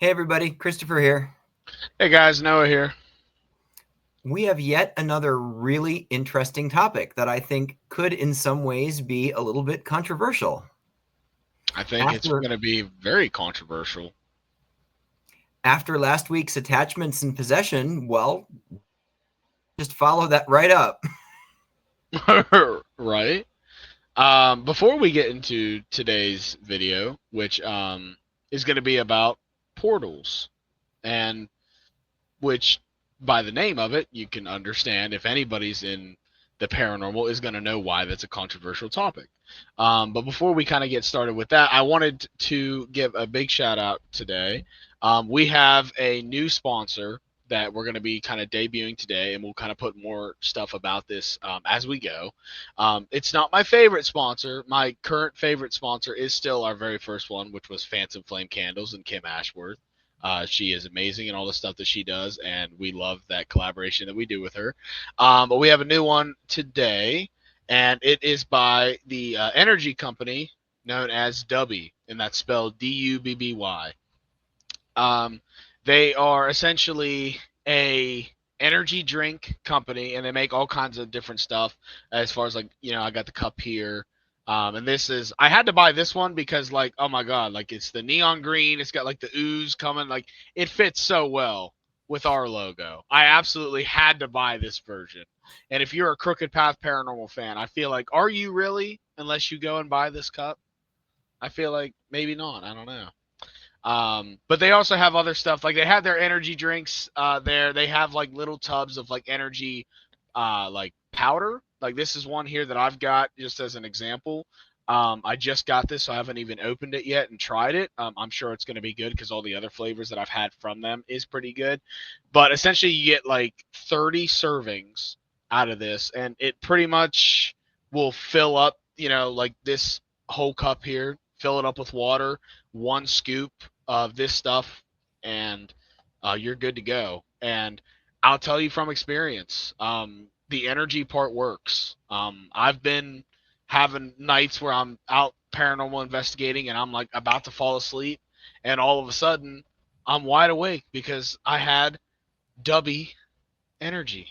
Hey everybody, Christopher here. Hey guys, Noah here. We have yet another really interesting topic that I think could in some ways be a little bit controversial. I think it's After going to be very controversial. after last week's attachments and possession, well, just follow that right up. Right? Before we get into today's video, which is going to be about portals, and which by the name of it, you can understand if anybody's in the paranormal is going to know why that's a controversial topic. But before we kind of get started with that, I wanted to give a big shout out today. We have a new sponsor that we're going to be kind of debuting today, and we'll kind of put more stuff about this as we go. It's not my favorite sponsor. My current favorite sponsor is still our very first one, which was Phantom Flame Candles and Kim Ashworth. She is amazing in all the stuff that she does, and we love that collaboration that we do with her. But we have a new one today, and it is by the energy company known as Dubby, and that's spelled Dubby. Um, they are essentially a energy drink company, and they make all kinds of different stuff. As far as I got the cup here. And this is I had to buy this one because oh my god, it's the neon green. It's got the ooze coming. It fits so well with our logo. I absolutely had to buy this version. And if you're a Crooked Path Paranormal fan, I feel like, are you really? Unless you go and buy this cup, I feel like maybe not. I don't know. But they also have other stuff. Like they have their energy drinks there. They have little tubs of energy powder. Like this is one here that I've got just as an example. I just got this, so I haven't even opened it yet and tried it. I'm sure it's going to be good because all the other flavors that I've had from them is pretty good. But essentially, you get 30 servings out of this, and it pretty much will fill up, this whole cup here, fill it up with water, one scoop of this stuff, and you're good to go. And I'll tell you from experience, the energy part works. I've been having nights where I'm out paranormal investigating and I'm about to fall asleep, and all of a sudden I'm wide awake because I had Dubby energy.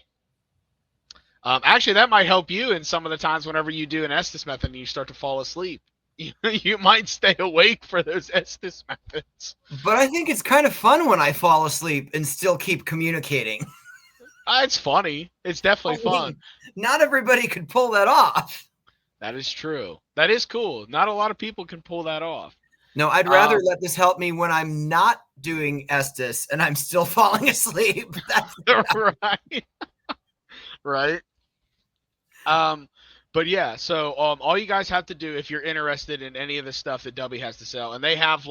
Actually, that might help you in some of the times whenever you do an Estes method and you start to fall asleep. You might stay awake for those Estes methods. But I think it's kind of fun when I fall asleep and still keep communicating. It's funny. It's definitely fun. Not everybody could pull that off. That is true. That is cool. Not a lot of people can pull that off. No, I'd rather let this help me when I'm not doing Estes and I'm still falling asleep. That's right. Right. But yeah, so all you guys have to do if you're interested in any of the stuff that Dubby has to sell, and they have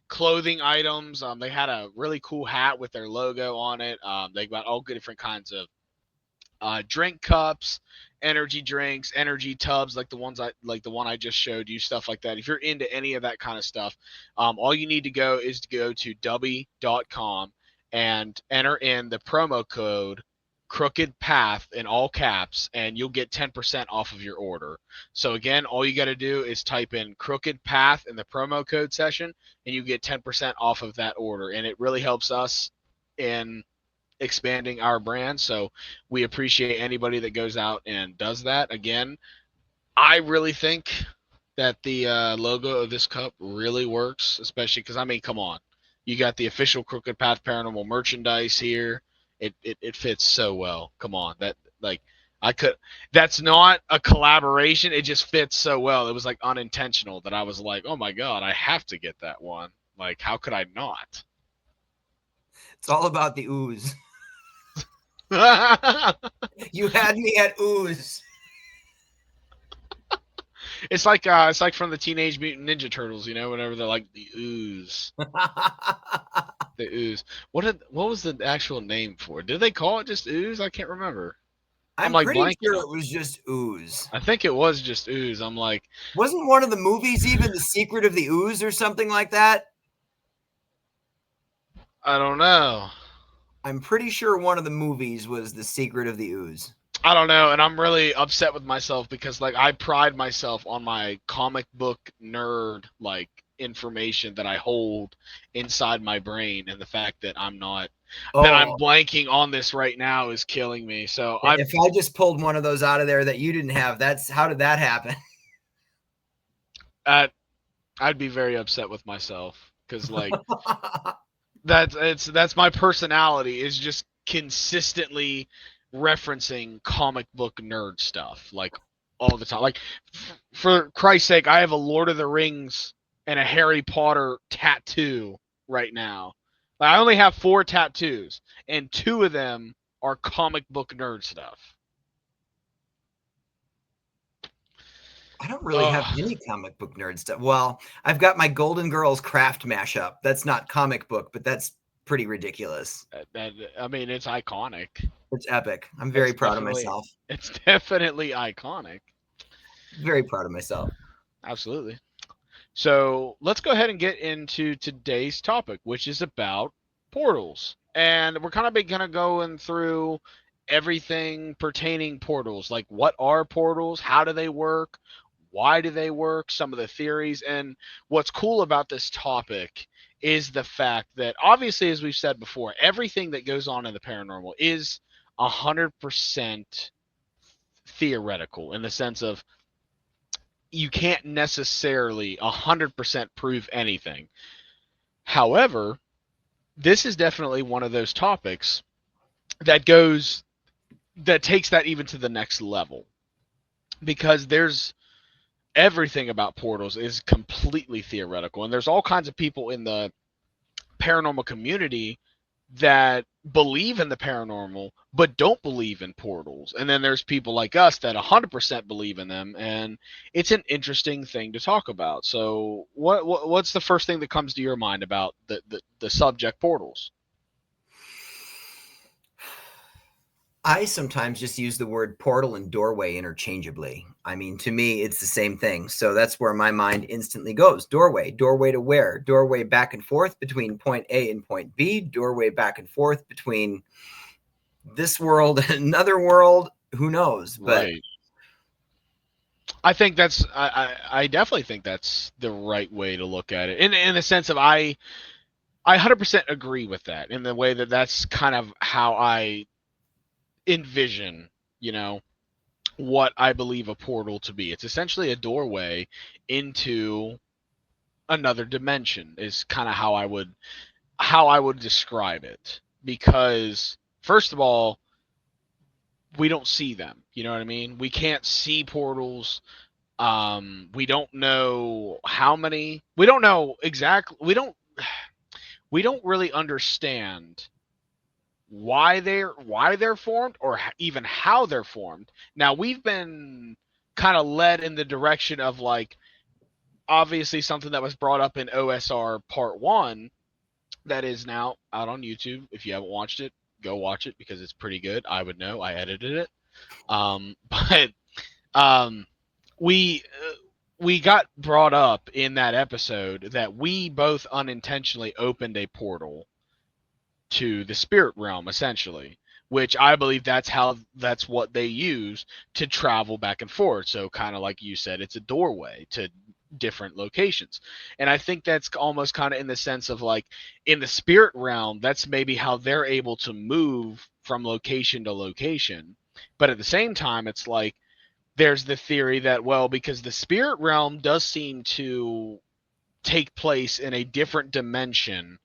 clothing items. They had a really cool hat with their logo on it. They got all good different kinds of drink cups, energy drinks, energy tubs, like the one I just showed you, stuff like that. If you're into any of that kind of stuff, all you need to go is to go to dubby.com and enter in the promo code Crooked Path in all caps, and you'll get 10% off of your order. So again, all you got to do is type in Crooked Path in the promo code session, and you get 10% off of that order. And it really helps us in expanding our brand. So we appreciate anybody that goes out and does that. Again, I really think that the logo of this cup really works, especially because, I mean, come on. You got the official Crooked Path Paranormal merchandise here. It fits so well. Come on. That's not a collaboration. It just fits so well. It was unintentional that I was like, oh my God, I have to get that one. How could I not? It's all about the ooze. You had me at ooze. It's like from the Teenage Mutant Ninja Turtles, whenever they're the ooze. The ooze. What was the actual name for it? Did they call it just ooze? I can't remember. I'm pretty sure it was just ooze. I think it was just ooze. Wasn't one of the movies even The Secret of the Ooze or something like that? I don't know. I'm pretty sure one of the movies was The Secret of the Ooze. I don't know, and I'm really upset with myself because I pride myself on my comic book nerd information that I hold inside my brain, and the fact that I'm Oh, blanking on this right now is killing me. So if I just pulled one of those out of there that you didn't have, that's how did that happen? uh, I'd be very upset with myself because like that's my personality is just consistently referencing comic book nerd stuff like all the time. Like for Christ's sake, I have a Lord of the Rings and a Harry Potter tattoo right now. Like, I only have 4 tattoos, and 2 of them are comic book nerd stuff. I don't really have Ugh, any comic book nerd stuff. Well, I've got my Golden Girls craft mashup. That's not comic book, but that's pretty ridiculous. I mean, it's iconic. It's epic. I'm very It's proud of definitely myself. it's definitely iconic. Very proud of myself. Absolutely. So let's go ahead and get into today's topic, which is about portals. And we're kind of going to going through everything pertaining portals, like what are portals, how do they work, why do they work, some of the theories. And what's cool about this topic is the fact that obviously, as we've said before, everything that goes on in the paranormal is 100% theoretical in the sense of you can't necessarily 100% prove anything. However, this is definitely one of those topics that goes that takes that even to the next level because there's everything about portals is completely theoretical, and there's all kinds of people in the paranormal community that believe in the paranormal but don't believe in portals, and then there's people like us that 100% believe in them, and it's an interesting thing to talk about. So what's the first thing that comes to your mind about the subject portals? I sometimes just use the word portal and doorway interchangeably. I mean, to me, it's the same thing. So that's where my mind instantly goes. Doorway, doorway to where? Doorway back and forth between point A and point B, doorway back and forth between this world and another world. Who knows? But Right. I think I definitely think that's the right way to look at it in the sense of I 100% agree with that in the way that that's kind of how I envision, you know, what I believe a portal to be. It's essentially a doorway into another dimension is kind of how I would describe it, because first of all, we don't see them, you know what I mean? We can't see portals. We don't know how many. We don't know exactly. We don't really understand why they're formed or even how they're formed. Now we've been kind of led in the direction of like obviously something that was brought up in OSR Part 1 that is now out on YouTube. If you haven't watched it, go watch it because it's pretty good. I would know. I edited it. But um, we we got brought up in that episode that we both unintentionally opened a portal to the spirit realm essentially, which I believe that's what they use to travel back and forth. So kind of like you said, it's a doorway to different locations. And I think that's almost kind of in the sense of like in the spirit realm, that's maybe how they're able to move from location to location. But at the same time, it's like there's the theory that, well, because the spirit realm does seem to take place in a different dimension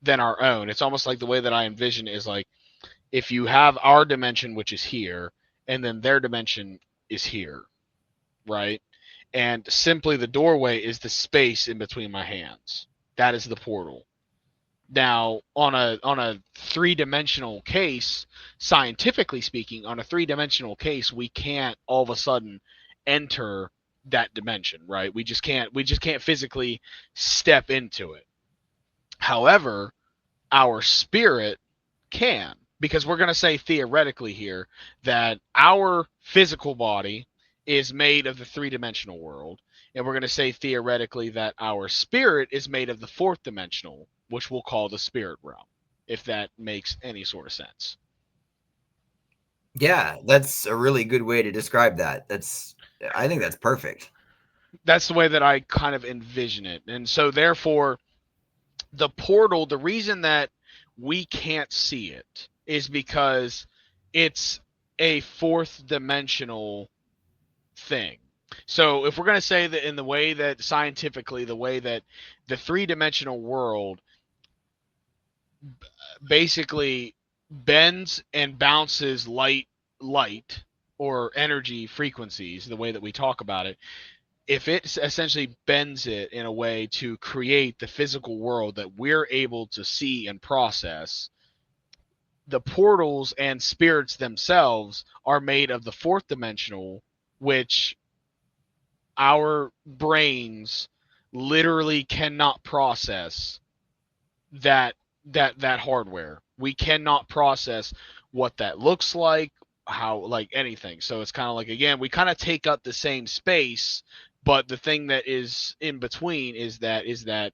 than our own. It's almost like the way that I envision it is like if you have our dimension, which is here, and then their dimension is here, right? And simply the doorway is the space in between my hands. That is the portal. Now, on a three-dimensional case, scientifically speaking, on a three-dimensional case, we can't all of a sudden enter that dimension, right? We just can't physically step into it. However, our spirit can, because we're going to say theoretically here that our physical body is made of the three-dimensional world, and we're going to say theoretically that our spirit is made of the fourth dimensional, which we'll call the spirit realm, if that makes any sort of sense. yeah, that's a really good way to describe that. I think that's perfect. That's the way that I kind of envision it. And so therefore the portal, the reason that we can't see it is because it's a fourth dimensional thing. So if we're going to say that in the way that scientifically, the way that the three-dimensional world basically bends and bounces light or energy frequencies, the way that we talk about it, if it essentially bends it in a way to create the physical world that we're able to see and process, the portals and spirits themselves are made of the fourth dimensional, which our brains literally cannot process that that hardware. We cannot process what that looks like, how, like, anything. So it's kind of like, again, we kind of take up the same space, but the thing that is in between is the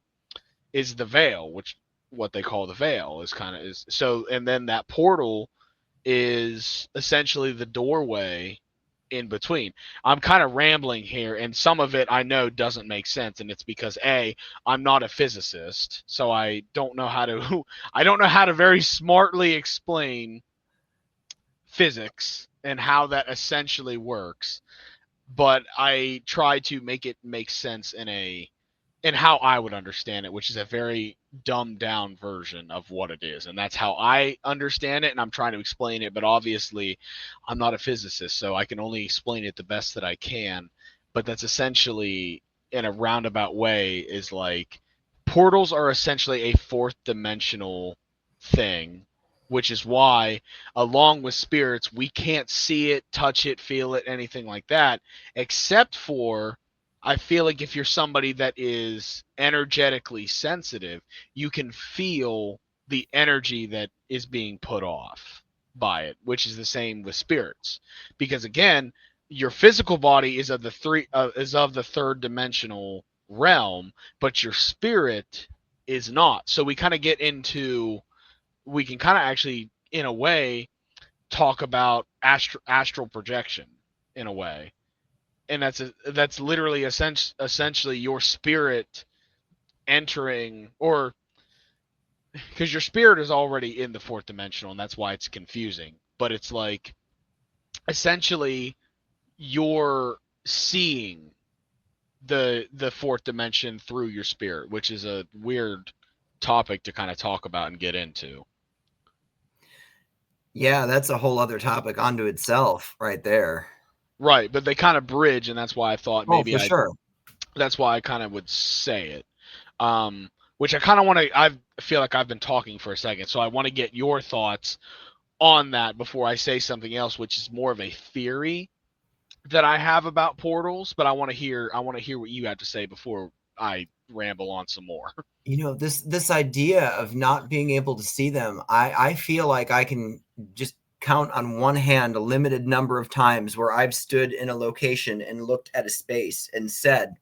veil, which what they call the veil is kind of is so, and then that portal is essentially the doorway in between. I'm kind of rambling here, and some of it I know doesn't make sense, and it's because I'm not a physicist, so I don't know how to I don't know how to very smartly explain physics and how that essentially works, but I try to make it make sense in how I would understand it, which is a very dumbed down version of what it is. And that's how I understand it. And I'm trying to explain it. But obviously, I'm not a physicist, so I can only explain it the best that I can. But that's essentially, in a roundabout way, is like portals are essentially a fourth dimensional thing, which is why, along with spirits, we can't see it, touch it, feel it, anything like that, except for, I feel like if you're somebody that is energetically sensitive, you can feel the energy that is being put off by it, which is the same with spirits. Because again, your physical body is of the third dimensional realm, but your spirit is not. So we can kind of actually, in a way, talk about astral projection in a way, and that's literally essentially your spirit entering, or because your spirit is already in the fourth dimensional, and that's why it's confusing. But it's like essentially you're seeing the fourth dimension through your spirit, which is a weird topic to kind of talk about and get into. Yeah, that's a whole other topic unto itself right there. Right, but they kind of bridge, and that's why I thought Oh, maybe for I sure. that's why I kind of would say it. Which I kind of want to. I feel like I've been talking for a second, so I want to get your thoughts on that before I say something else, which is more of a theory that I have about portals. But I want to hear what you have to say before I ramble on some more. This idea of not being able to see them, I feel like I can just count on one hand a limited number of times where I've stood in a location and looked at a space and said,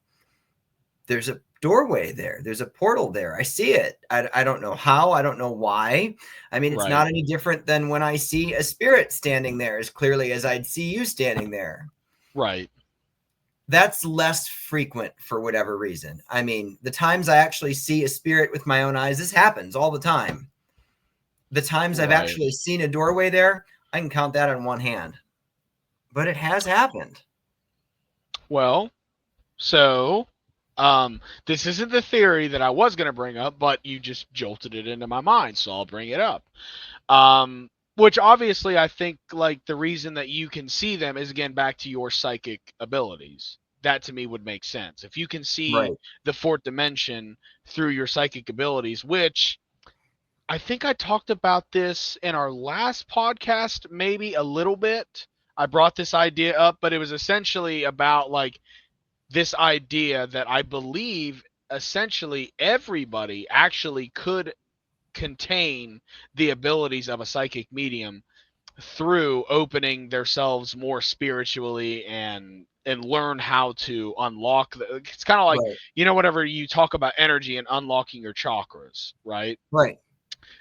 there's a doorway there. There's a portal there. I see it. I don't know how. I don't know why. I mean, it's Right, not any different than when I see a spirit standing there as clearly as I'd see you standing there. right, That's less frequent for whatever reason. I mean, the times I actually see a spirit with my own eyes, this happens all the time. The times I've right. actually seen a doorway there, I can count that on one hand. But it has happened. Well, so this isn't the theory that I was going to bring up, but you just jolted it into my mind, so I'll bring it up. Which obviously I think, like, the reason that you can see them is, again, back to your psychic abilities. That to me would make sense. If you can see Right. the fourth dimension through your psychic abilities, which I think I talked about this in our last podcast, maybe a little bit. I brought this idea up, but it was essentially about, like, this idea that I believe essentially everybody actually could contain the abilities of a psychic medium through opening themselves more spiritually and learn how to unlock it's kind of like, Right. whatever you talk about energy and unlocking your chakras, right? Right.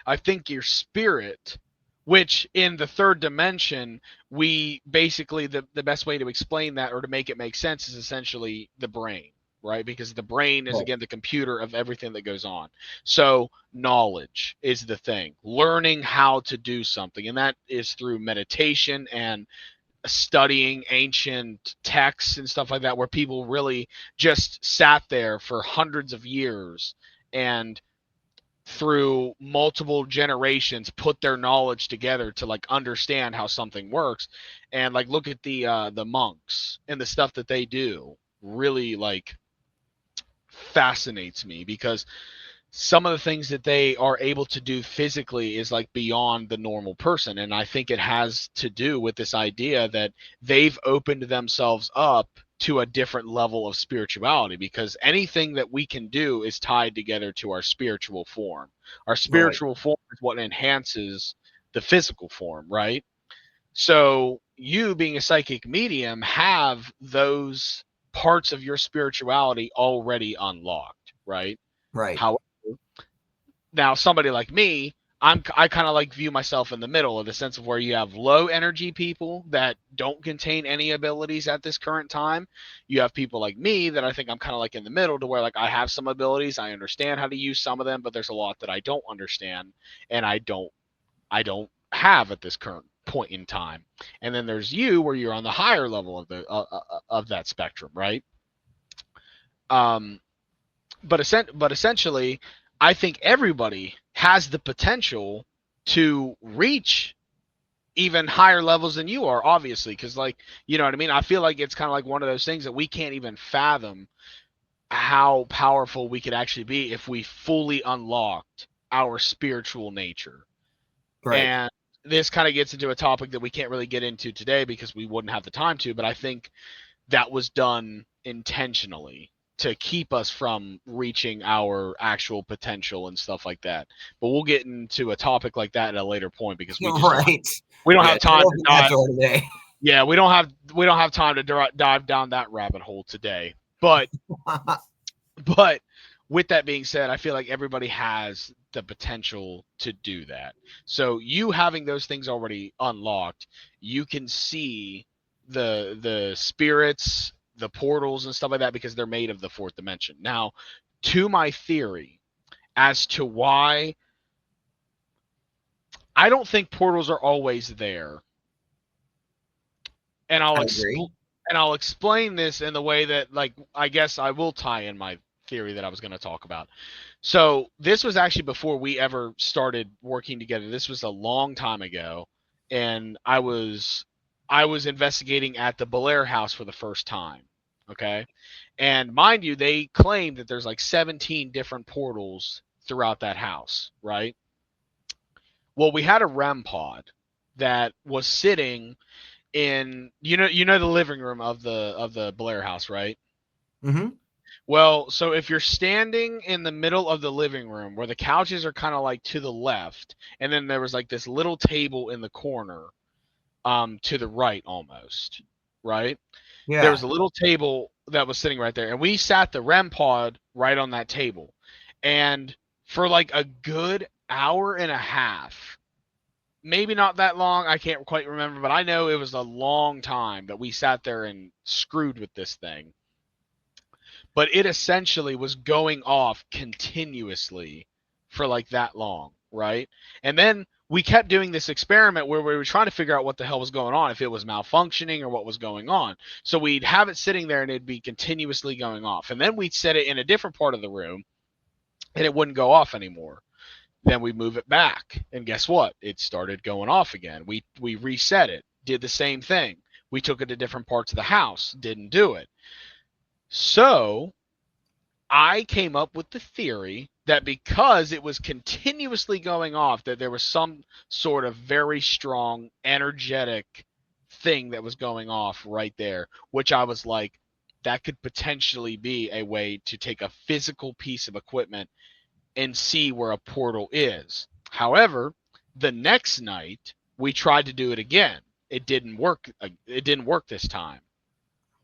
I think your spirit which in the third dimension, we basically, the best way to explain that or to make it make sense is essentially the brain, right? Because the brain is, Right. again, the computer of everything that goes on. So knowledge is the thing, learning how to do something, and that is through meditation and studying ancient texts and stuff like that, where people really just sat there for hundreds of years and through multiple generations put their knowledge together to like understand how something works. And like, look at the monks and the stuff that they do really like fascinates me, because some of the things that they are able to do physically is like beyond the normal person. And I think it has to do with this idea that they've opened themselves up to a different level of spirituality, because anything that we can do is tied together to our spiritual form. Our Right. spiritual form is what enhances the physical form, right? So you, being a psychic medium, have those parts of your spirituality already unlocked, right? Right. How now somebody like me, I kind of like view myself in the middle, of the sense of where you have low energy people that don't contain any abilities at this current time. You have people like me that I think I'm kind of like in the middle, to where like I have some abilities, I understand how to use some of them, but there's a lot that I don't understand and I don't have at this current point in time. And then there's you, where you're on the higher level of the of that spectrum, right? Um, but essentially, I think everybody has the potential to reach even higher levels than you are, obviously, because like, you know what I mean. I feel like it's kind of like one of those things that we can't even fathom how powerful we could actually be if we fully unlocked our spiritual nature. Right. And this kind of gets into a topic that we can't really get into today because we wouldn't have the time to, but I think that was done intentionally to keep us from reaching our actual potential and stuff like that. But we'll get into a topic like that at a later point, because we just don't Right. we don't Yeah. have time It'll to be dive. natural today. Yeah, we don't have time to dive down that rabbit hole today. But with that being said, I feel like everybody has the potential to do that. So you having those things already unlocked, you can see the spirits, the portals and stuff like that, because they're made of the fourth dimension. Now, to my theory as to why I don't think portals are always there, and I agree. I'll explain this in the way that, like, I guess I will tie in my theory that I was going to talk about. So this was actually before we ever started working together. This was a long time ago, and I was investigating at the Belair house for the first time. Okay, and mind you, they claim that there's like 17 different portals throughout that house, right? Well, we had a REM pod that was sitting in, you know the living room of the Blair house, right? Hmm. Well, so if you're standing in the middle of the living room, where the couches are kind of like to the left, and then there was like this little table in the corner, to the right almost, right? There was Yeah. a little table that was sitting right there, and we sat the REM pod right on that table. And for like a good hour and a half, maybe not that long, I can't quite remember, but I know it was a long time that we sat there and screwed with this thing. But it essentially was going off continuously for like that long, right? And then we kept doing this experiment where we were trying to figure out what the hell was going on, if it was malfunctioning or what was going on. So we'd have it sitting there and it'd be continuously going off. And then we'd set it in a different part of the room and it wouldn't go off anymore. Then we move it back, and guess what? It started going off again. We reset it, did the same thing. We took it to different parts of the house, didn't do it. So I came up with the theory that because it was continuously going off, that there was some sort of very strong energetic thing that was going off right there, which I was like, that could potentially be a way to take a physical piece of equipment and see where a portal is. However, the next night we tried to do it again. It didn't work. It didn't work this time.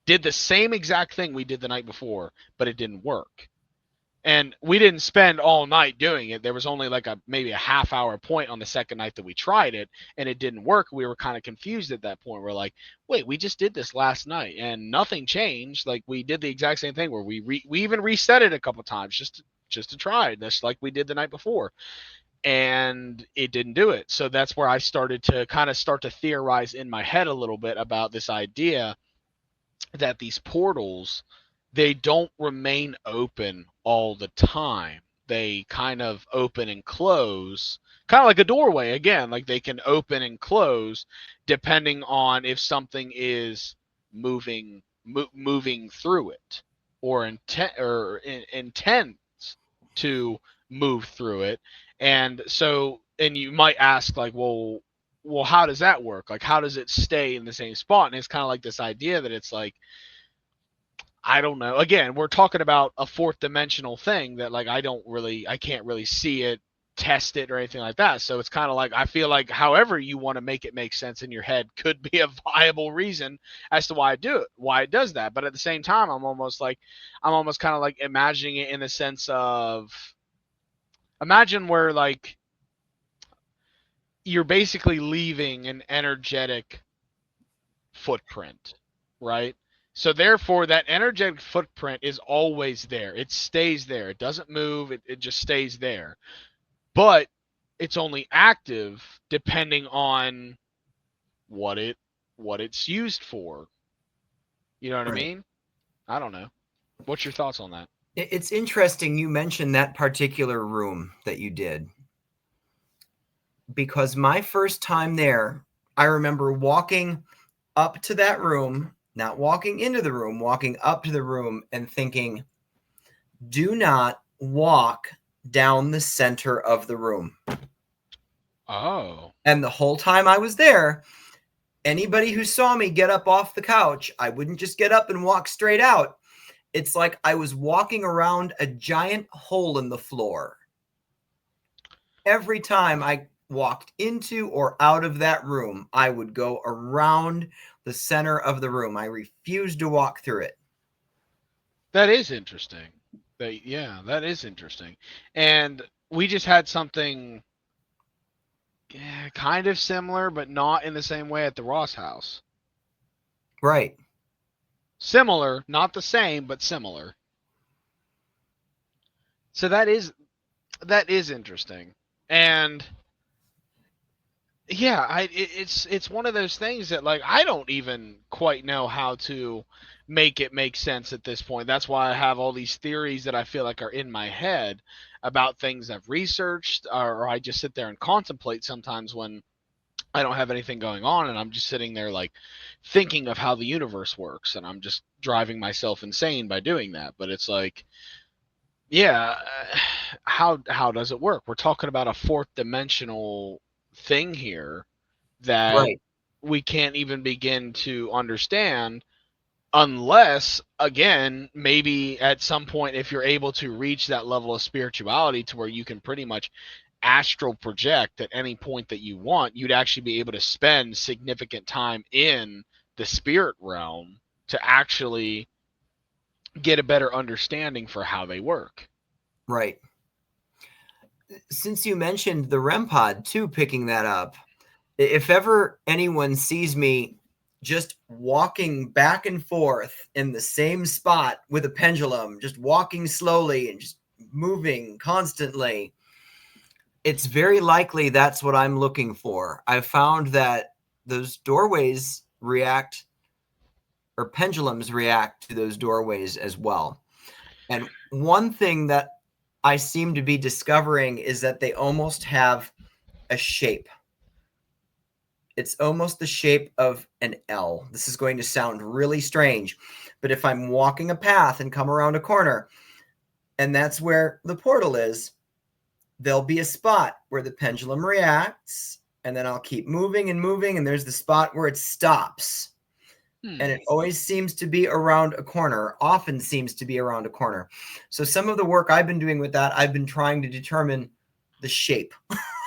Did the same exact thing we did the night before, but it didn't work. And we didn't spend all night doing it. There was only like maybe a half-hour point on the second night that we tried it, and it didn't work. We were kind of confused at that point. We're like, wait, we just did this last night and nothing changed. Like, we did the exact same thing where we even reset it a couple times just to try it, just like we did the night before, and it didn't do it. So that's where I started to start to theorize in my head a little bit about this idea that these portals, they don't remain open all the time. They kind of open and close, kind of like a doorway again. Like, they can open and close depending on if something is moving through it, or intends to move through it. And so, and you might ask, like, well, how does that work? Like, how does it stay in the same spot? And it's kind of like this idea that it's like, I don't know. Again, we're talking about a fourth dimensional thing that, like, I can't really see it, test it, or anything like that. So it's kind of like, I feel like however you want to make it make sense in your head could be a viable reason as to why it does that. But at the same time, I'm almost kind of like imagining it in the sense of, imagine where, like, you're basically leaving an energetic footprint, right? So therefore, that energetic footprint is always there. It stays there. It doesn't move. It just stays there. But it's only active depending on what it's used for. You know what I Right. mean? I don't know. What's your thoughts on that? It's interesting you mentioned that particular room that you did, because my first time there, I remember walking up to that room, not walking into the room, walking up to the room and thinking, do not walk down the center of the room. Oh. And the whole time I was there, anybody who saw me get up off the couch, I wouldn't just get up and walk straight out. It's like I was walking around a giant hole in the floor. Every time I walked into or out of that room, I would go around the center of the room. I refused to walk through it. That is interesting. That is interesting. And we just had something, kind of similar, but not in the same way, at the Ross house. Right. Similar, not the same, but similar. So that is interesting. And yeah, it's one of those things that, like, I don't even quite know how to make it make sense at this point. That's why I have all these theories that I feel like are in my head about things I've researched, or I just sit there and contemplate sometimes when I don't have anything going on, and I'm just sitting there, like, thinking of how the universe works, and I'm just driving myself insane by doing that. But it's like, yeah, how does it work? We're talking about a fourth dimensional thing here that Right. we can't even begin to understand, unless, again, maybe at some point, if you're able to reach that level of spirituality to where you can pretty much astral project at any point that you want, you'd actually be able to spend significant time in the spirit realm to actually get a better understanding for how they work. Right. Since you mentioned the REM pod too, picking that up, if ever anyone sees me just walking back and forth in the same spot with a pendulum, just walking slowly and just moving constantly, it's very likely that's what I'm looking for. I've found that those doorways react, or pendulums react to those doorways as well. And one thing that I seem to be discovering is that they almost have a shape. It's almost the shape of an L. This is going to sound really strange, but if I'm walking a path and come around a corner, and that's where the portal is, there'll be a spot where the pendulum reacts, and then I'll keep moving and moving, and there's the spot where it stops. And it always seems to be around a corner, often seems to be around a corner. So some of the work I've been doing with that, I've been trying to determine the shape.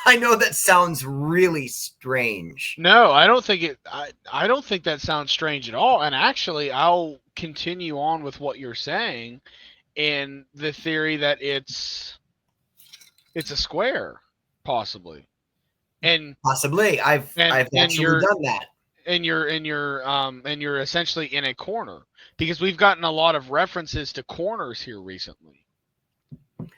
I know that sounds really strange. No, I don't think it. I don't think that sounds strange at all. And actually, I'll continue on with what you're saying. in the theory that it's a square, possibly. And Possibly. I've and actually done that. and you're essentially in a corner, because we've gotten a lot of references to corners here recently,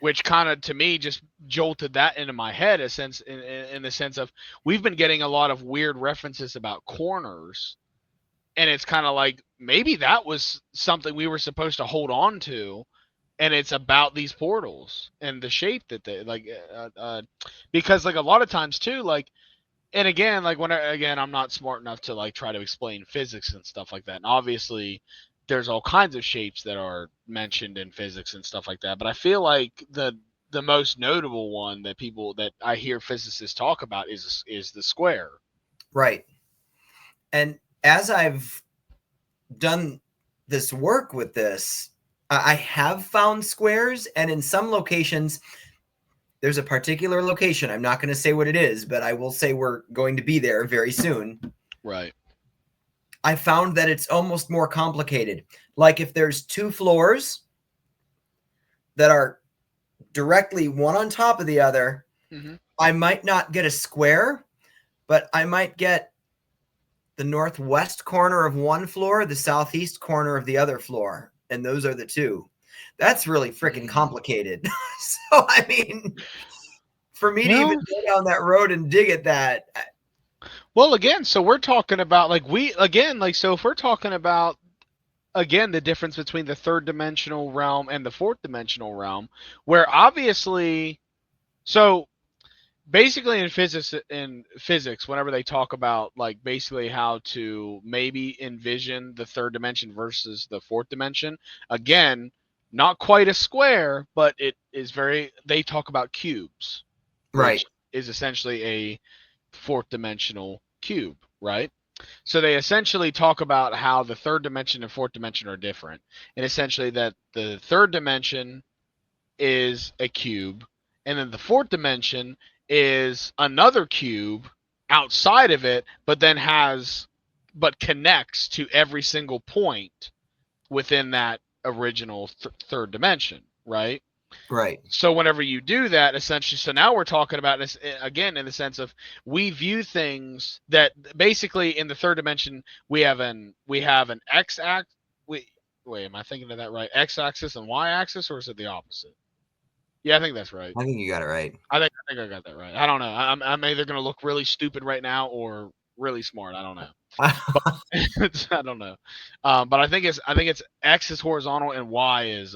which kind of to me just jolted that into my head, a sense in the sense of we've been getting a lot of weird references about corners, and it's kind of like maybe that was something we were supposed to hold on to, and it's about these portals and the shape that they like, because like a lot of times too, like, and again, like again, I'm not smart enough to like try to explain physics and stuff like that. And obviously, there's all kinds of shapes that are mentioned in physics and stuff like that. But I feel like the most notable one that people that I hear physicists talk about is the square. Right. And as I've done this work with this, I have found squares, and in some locations, there's a particular location. I'm not going to say what it is, but I will say we're going to be there very soon. Right. I found that it's almost more complicated. Like if there's two floors that are directly one on top of the other, Mm-hmm. I might not get a square, but I might get the northwest corner of one floor, the southeast corner of the other floor. And those are the two. That's really freaking complicated. So, I mean, for me to even Well, go down that road and dig at that. well, again, so we're talking about like so if we're talking about again the difference between the third dimensional realm and the fourth dimensional realm, where obviously, so basically in physics whenever they talk about like basically how to maybe envision the third dimension versus the fourth dimension, again, not quite a square, but it is very, they talk about cubes, Right. which is essentially a fourth dimensional cube, right? So they essentially talk about how the third dimension and fourth dimension are different, and essentially that the third dimension is a cube, and then the fourth dimension is another cube outside of it, but connects to every single point within that original third dimension, right? Right. So whenever you do that, essentially, so now we're talking about this again in the sense of we view things that basically in the third dimension we have an x axis. Wait, am I thinking of that right? X axis and y axis, or is it the opposite? Yeah, I think that's right. I think you got it right. I think I got that right. I don't know. I'm either gonna look really stupid right now or really smart. I don't know. But I don't know. But I think it's X is horizontal and Y is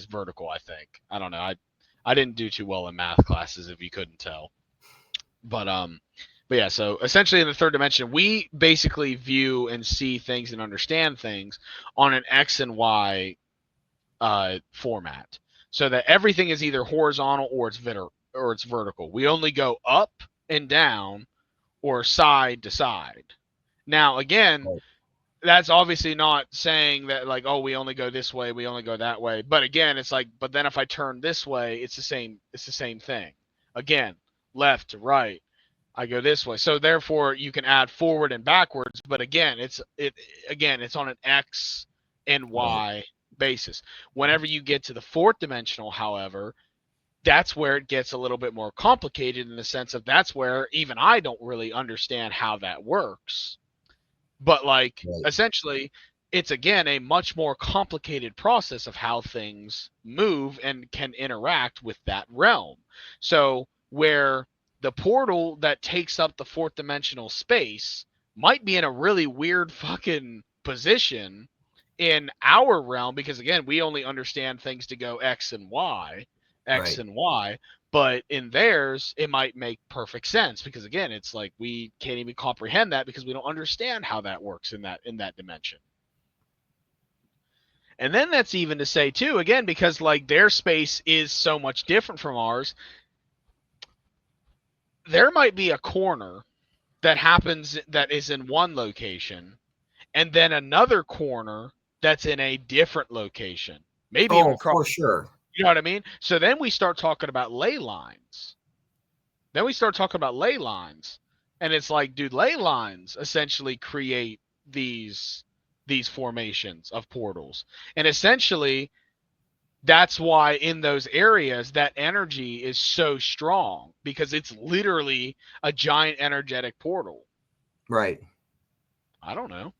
vertical. I think. I don't know. I didn't do too well in math classes, if you couldn't tell. But but yeah. So essentially, in the third dimension, we basically view and see things and understand things on an X and Y format, so that everything is either horizontal or it's vertical. We only go up and down or side to side. Now, again, Right. that's obviously not saying that like, oh, we only go this way, we only go that way. But again, it's like, but then if I turn this way, it's the same. It's the same thing. Again, left to right, I go this way. So therefore, you can add forward and backwards. But again, it's on an X and Right. Y basis. Whenever you get to the fourth dimensional, however, that's where it gets a little bit more complicated in the sense of that's where even I don't really understand how that works. But like Right. essentially, it's again a much more complicated process of how things move and can interact with that realm. So where the portal that takes up the fourth dimensional space might be in a really weird fucking position in our realm, because again, we only understand things to go X Right. and Y, but in theirs it might make perfect sense, because again, it's like we can't even comprehend that because we don't understand how that works in that dimension. And then that's even to say too, again, because like their space is so much different from ours, there might be a corner that is in one location, and then another corner that's in a different location, maybe even Oh, across. for sure. You know what I mean? So then we start talking about ley lines. And it's like, dude, ley lines essentially create these formations of portals. And essentially, that's why in those areas that energy is so strong, because it's literally a giant energetic portal. Right. I don't know.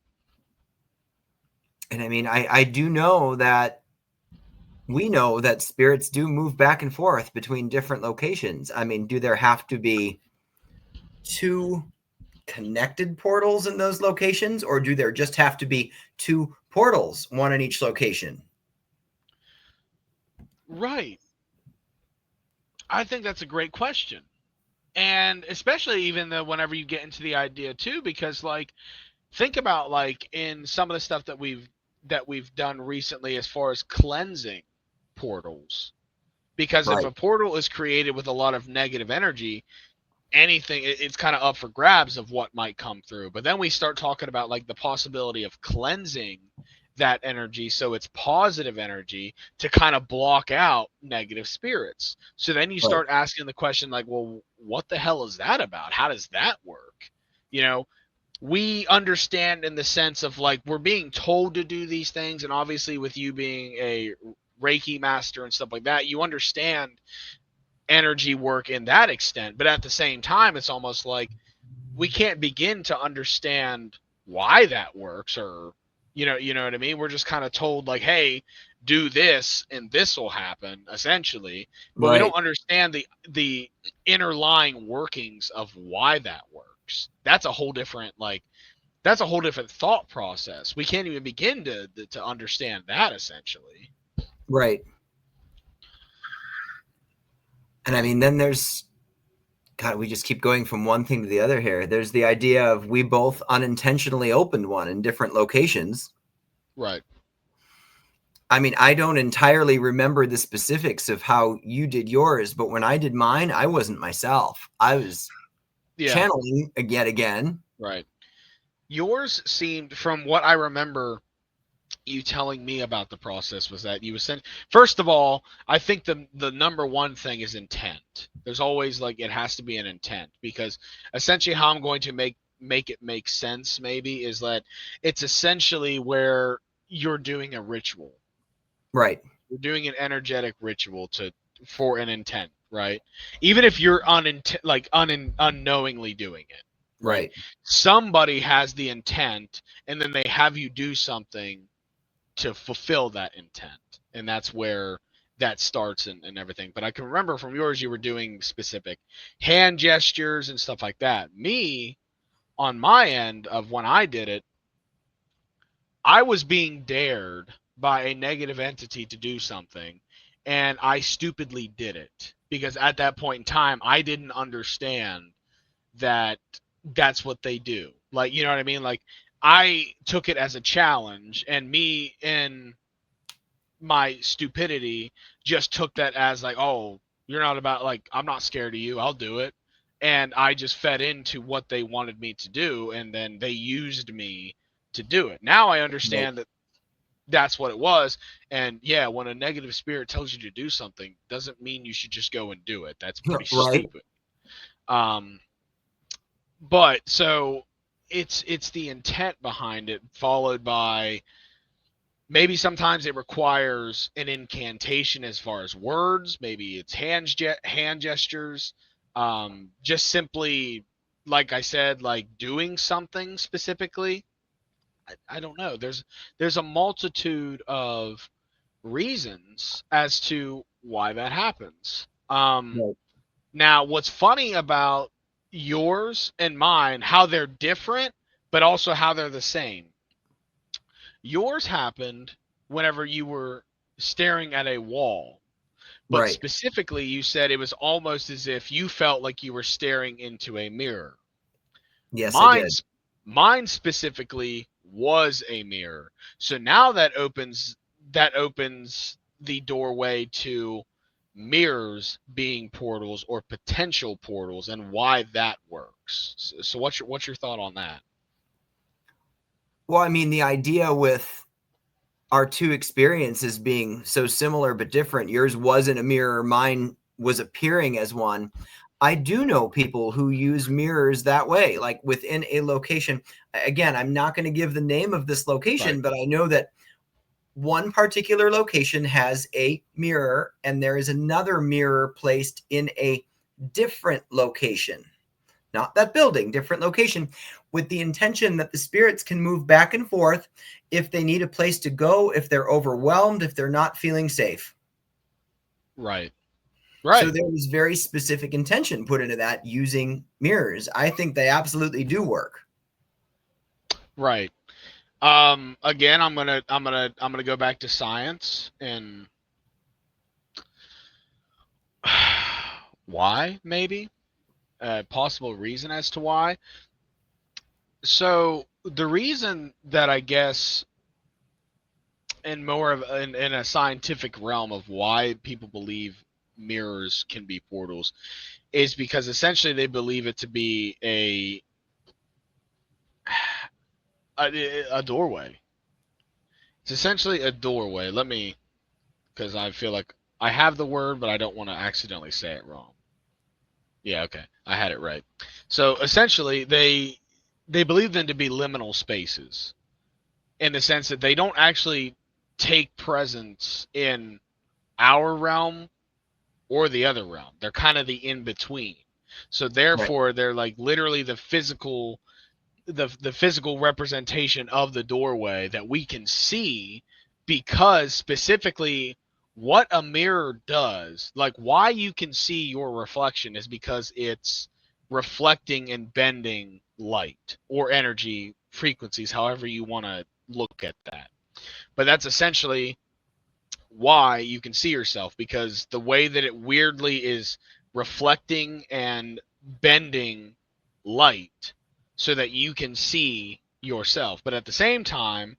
And I mean, I do know that we know that spirits do move back and forth between different locations. I mean, do there have to be two connected portals in those locations, or do there just have to be two portals, one in each location? Right. I think that's a great question. And especially even though whenever you get into the idea too, because like think about like in some of the stuff that we've done recently as far as cleansing portals. Because if Right. a portal is created with a lot of negative energy, anything it's kind of up for grabs of what might come through. But then we start talking about like the possibility of cleansing that energy so it's positive energy to kind of block out negative spirits. So then you Right. start asking the question like, well, what the hell is that about? How does that work? You know, we understand in the sense of like we're being told to do these things, and obviously with you being a Reiki master and stuff like that, you understand energy work in that extent. But at the same time, it's almost like we can't begin to understand why that works, or you know what I mean? We're just kind of told like, hey, do this and this will happen essentially, but we don't Right. understand the inner lying workings of why that works. That's a whole different thought process. We can't even begin to understand that essentially. Right. And I mean, then there's, God, we just keep going from one thing to the other here. There's the idea of we both unintentionally opened one in different locations. Right. I mean, I don't entirely remember the specifics of how you did yours, but when I did mine, I wasn't myself. I was Yeah. channeling again. Right. Yours seemed, from what I remember you telling me about the process, was that you sent. First of all, I think the number one thing is intent. There's always like it has to be an intent, because essentially how I'm going to make it make sense maybe is that it's essentially where you're doing a ritual. Right. You're doing an energetic ritual to for an intent, right? Even if you're unknowingly doing it, right? Right. Somebody has the intent, and then they have you do something to fulfill that intent, and that's where that starts and everything. But I can remember from yours you were doing specific hand gestures and stuff like that. Me, on my end of when I did it, I was being dared by a negative entity to do something, and I stupidly did it because at that point in time I didn't understand that that's what they do. Like, you know what I mean? Like, I took it as a challenge, and me in my stupidity just took that as like, oh, you're not about, like, I'm not scared of you, I'll do it. And I just fed into what they wanted me to do, and then they used me to do it. Now I Right. understand that that's what it was. And yeah, when a negative spirit tells you to do something, doesn't mean you should just go and do it. That's pretty Right. stupid. Um, but so it's the intent behind it, followed by maybe sometimes it requires an incantation as far as words. Maybe it's hand gestures. Just simply, like I said, like doing something specifically. I don't know. There's a multitude of reasons as to why that happens. Right. Now, what's funny about yours and mine, how they're different, but also how they're the same. Yours happened whenever you were staring at a wall, but Right. specifically, you said it was almost as if you felt like you were staring into a mirror. Yes, I Mine, did. mine specifically was a mirror. So now that opens the doorway to mirrors being portals or potential portals, and why that works. So what's your thought on that? Well, I mean, the idea with our two experiences being so similar but different, yours was in a mirror, mine was appearing as one. I do know people who use mirrors that way, like within a location. Again, I'm not going to give the name of this Right. location, but I know that one particular location has a mirror, and there is another mirror placed in a different location, not that building, different location, with the intention that the spirits can move back and forth if they need a place to go, if they're overwhelmed, if they're not feeling safe. Right. So Right. there was very specific intention put into that using mirrors. I think they absolutely do work. Right. Again, I'm gonna go back to science and why, maybe a possible reason as to why. So the reason that I guess in more of in a scientific realm of why people believe mirrors can be portals is because essentially they believe it to be a doorway. It's essentially a doorway. Let me, because I feel like I have the word, but I don't want to accidentally say it wrong. Yeah, okay, I had it right. So essentially, they believe them to be liminal spaces in the sense that they don't actually take presence in our realm or the other realm. They're kind of the in between. So Right. therefore, they're like literally the physical representation of the doorway that we can see, because specifically what a mirror does, like why you can see your reflection, is because it's reflecting and bending light or energy frequencies, however you want to look at that. But that's essentially why you can see yourself, because the way that it weirdly is reflecting and bending light so that you can see yourself. But at the same time,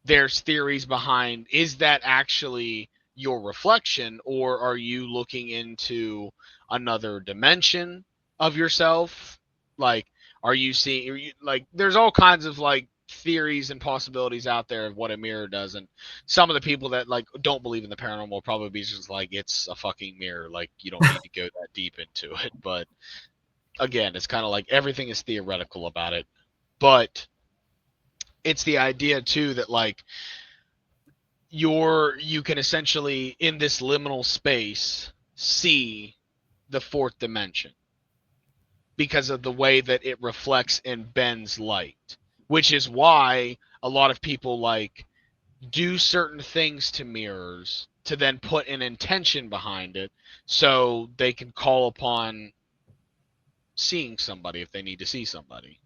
there's theories behind, is that actually your reflection, or are you looking into another dimension of yourself? Like, are you seeing, like, there's all kinds of like theories and possibilities out there of what a mirror does, and some of the people that like don't believe in the paranormal will probably be just like, it's a fucking mirror, like you don't need to go that deep into it. But again, it's kind of like everything is theoretical about it. But it's the idea too that like you can essentially in this liminal space see the fourth dimension because of the way that it reflects and bends light, which is why a lot of people like do certain things to mirrors to then put an intention behind it so they can call upon seeing somebody if they need to see somebody.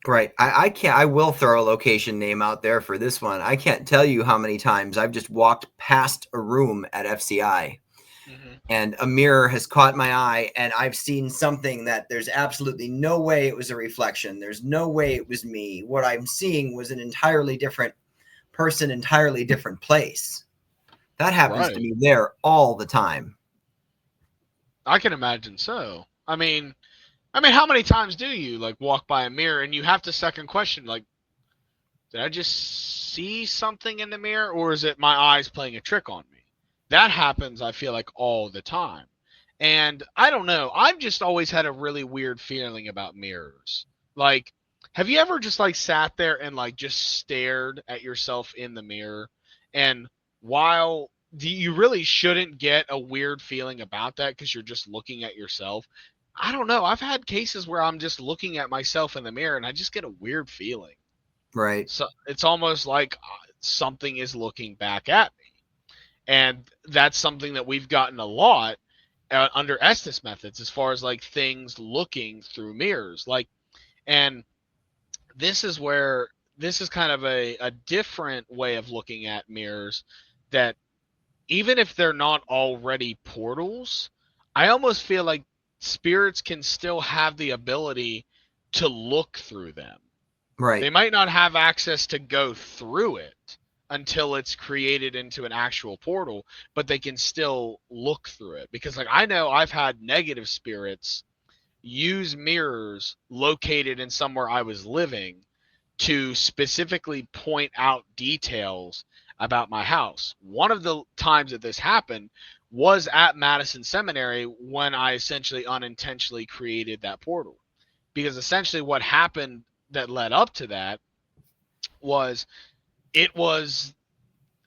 Right. I can't, I will throw a location name out there for this one. I can't tell you how many times I've just walked past a room at FCI Mm-hmm. and a mirror has caught my eye, and I've seen something that there's absolutely no way it was a reflection. There's no way it was me. What I'm seeing was an entirely different person, entirely different place. That happens to Right. me there all the time. I can imagine so. I mean, how many times do you like walk by a mirror and you have to second question, like, did I just see something in the mirror, or is it my eyes playing a trick on me? That happens, I feel like, all the time. And I don't know. I've just always had a really weird feeling about mirrors. Like, have you ever just like sat there and like just stared at yourself in the mirror? And while you really shouldn't get a weird feeling about that because you're just looking at yourself. I don't know. I've had cases where I'm just looking at myself in the mirror and I just get a weird feeling. Right. So it's almost like something is looking back at me. And that's something that we've gotten a lot under Estes methods, as far as like things looking through mirrors. Like, and this is where this is kind of a different way of looking at mirrors, that even if they're not already portals, I almost feel like spirits can still have the ability to look through them. Right. They might not have access to go through it until it's created into an actual portal, but they can still look through it. Because like I know I've had negative spirits use mirrors located in somewhere I was living to specifically point out details about my house. One of the times that this happened was at Madison Seminary when I essentially unintentionally created that portal. Because essentially what happened that led up to that was it was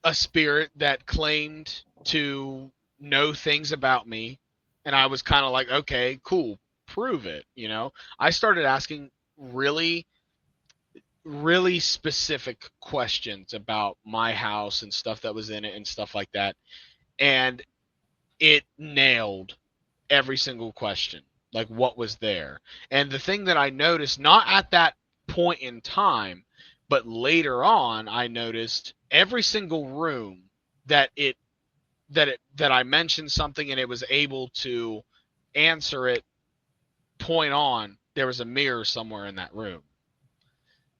a spirit that claimed to know things about me, and I was kind of like, okay, cool, prove it. I started asking really, really specific questions about my house and stuff that was in it and stuff like that, and it nailed every single question, like what was there. And the thing that I noticed, not at that point in time, but later on, I noticed every single room that I mentioned something and it was able to answer it point on, there was a mirror somewhere in that room.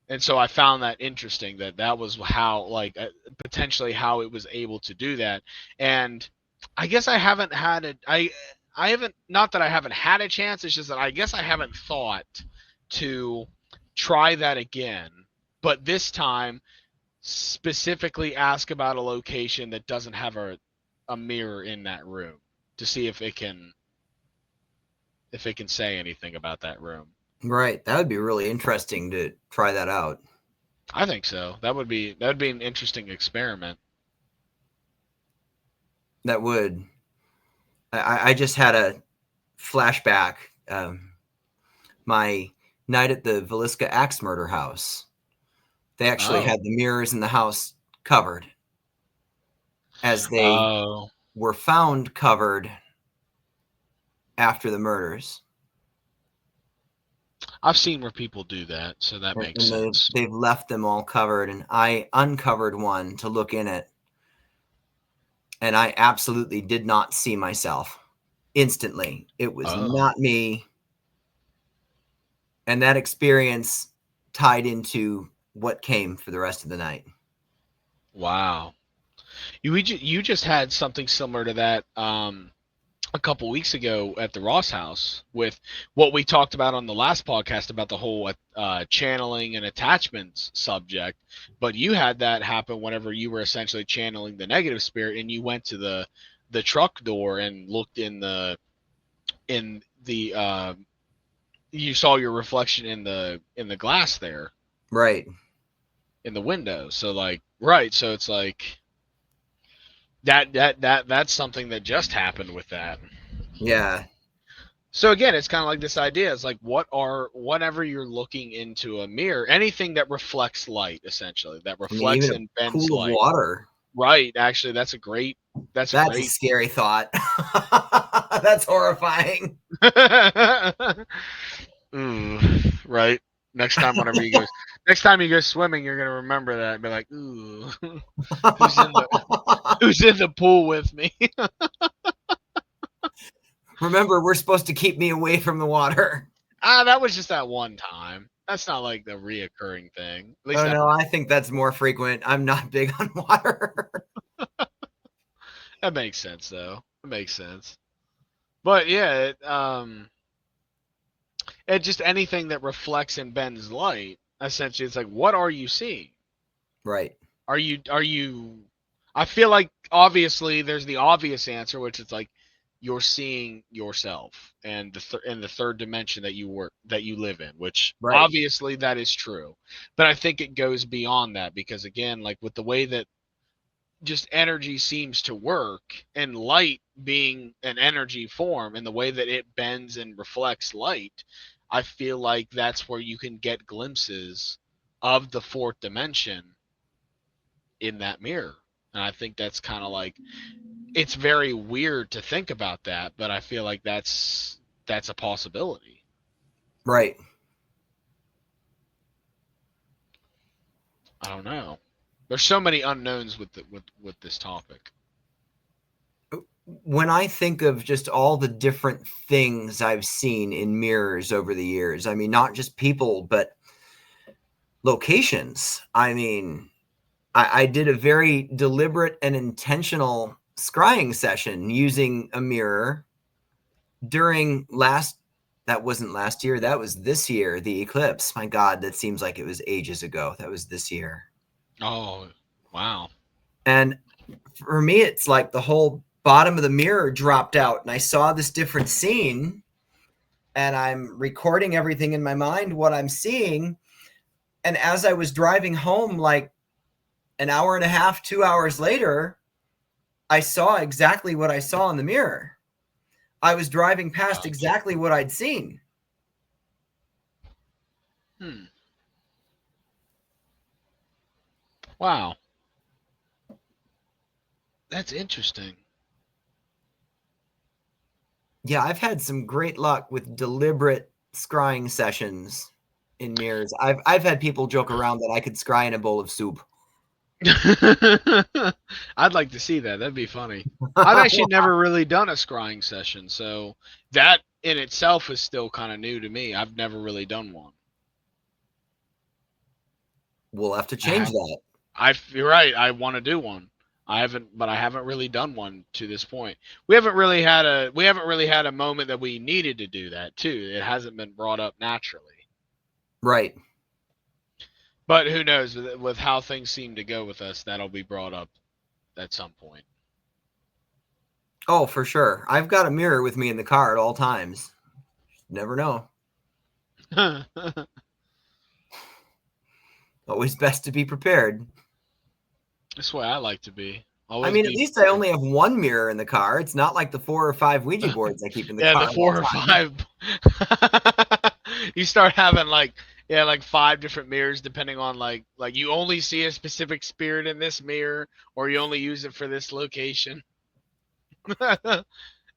And so I found that interesting, that was how, like, potentially how it was able to do that. And I guess I haven't had it. I haven't, not that I haven't had a chance. It's just that I guess I haven't thought to try that again. But this time, specifically ask about a location that doesn't have a mirror in that room to see if it can say anything about that room. Right. That would be really interesting to try that out. I think so. That would be an interesting experiment. That would. I just had a flashback. My night at the Villisca axe murder house. They actually Oh. had the mirrors in the house covered, as they Oh. were found covered after the murders. I've seen where people do that, so that makes And sense. they've left them all covered. And I uncovered one to look in it. And I absolutely did not see myself instantly. It was Oh. not me. And that experience tied into what came for the rest of the night. Wow. You just had something similar to that a couple weeks ago at the Ross house with what we talked about on the last podcast about the whole channeling and attachments subject. But you had that happen whenever you were essentially channeling the negative spirit, and you went to the truck door and looked in the you saw your reflection in the glass there Right. in the window. So like, right, so it's like that's something that just happened with that. Yeah. So again, it's kind of like this idea. It's like whatever you're looking into a mirror, anything that reflects light, essentially, that I mean, reflects even a and bends pool of light. water. Right. Actually, that's a great. That's a That's a great. scary thought. That's horrifying. Ooh, right. Next time you go swimming, you're gonna remember that and be like, ooh, who's in the pool with me? Remember, we're supposed to keep me away from the water. That was just that one time. That's not like the reoccurring thing. At least Oh that no, I think that's more frequent. I'm not big on water. that makes sense though. It makes sense. But yeah, it just anything that reflects and bends light. Essentially, it's like, what are you seeing? Right. Are you? I feel like obviously there's the obvious answer, which is like you're seeing yourself and the third dimension that you live in, which Right. obviously that is true. But I think it goes beyond that because again, like with the way that just energy seems to work and light being an energy form and the way that it bends and reflects light, I feel like that's where you can get glimpses of the fourth dimension in that mirror. And I think that's kind of like it's very weird to think about that, but I feel like that's a possibility. Right. I don't know. There's so many unknowns with this topic. When I think of just all the different things I've seen in mirrors over the years, I mean, not just people, but locations. I mean, I did a very deliberate and intentional scrying session using a mirror during that wasn't last year, that was this year, the eclipse. My God, that seems like it was ages ago. That was this year. Oh, wow. And for me, it's like the whole bottom of the mirror dropped out and I saw this different scene and I'm recording everything in my mind, what I'm seeing. And as I was driving home, like an hour and a half, 2 hours later, I saw exactly what I saw in the mirror. I was driving past exactly what I'd seen. Wow. That's interesting. Yeah, I've had some great luck with deliberate scrying sessions in mirrors. I've had people joke around that I could scry in a bowl of soup. I'd like to see that. That'd be funny. I've actually never really done a scrying session, so that in itself is still kind of new to me. I've never really done one. We'll have to change that. You're right. I want to do one. I haven't really done one to this point. We haven't really had a moment that we needed to do that too. It hasn't been brought up naturally. Right. But who knows, with how things seem to go with us, that'll be brought up at some point. Oh, for sure. I've got a mirror with me in the car at all times. Never know. Always best to be prepared. That's the way I like to be. I mean, at least I only have one mirror in the car. It's not like the 4 or 5 Ouija boards I keep in the car. Yeah, the 4 or 5. You start having like 5 different mirrors depending on like you only see a specific spirit in this mirror, or you only use it for this location.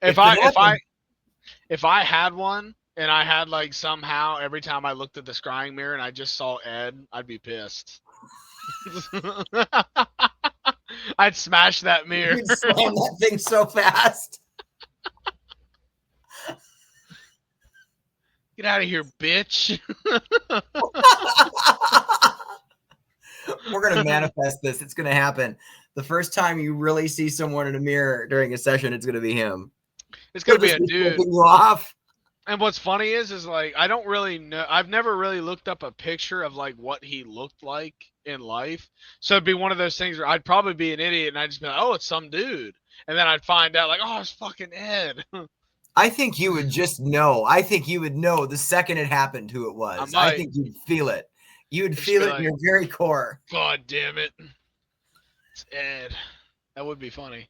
If I had one and I had like somehow every time I looked at the scrying mirror and I just saw Ed, I'd be pissed. I'd smash that mirror. You'd slam that thing so fast. Get out of here, bitch. We're going to manifest this. It's going to happen. The first time you really see someone in a mirror during a session, it's going to be him. It's going to be a dude. You off. And what's funny is like, I don't really know. I've never really looked up a picture of like what he looked like in life. So it'd be one of those things where I'd probably be an idiot and I'd just be like, oh, it's some dude. And then I'd find out like, oh, it's fucking Ed. I think you would just know. I think you would know the second it happened who it was. I think you'd feel it. You'd feel it in your very core. God damn it. It's Ed. That would be funny.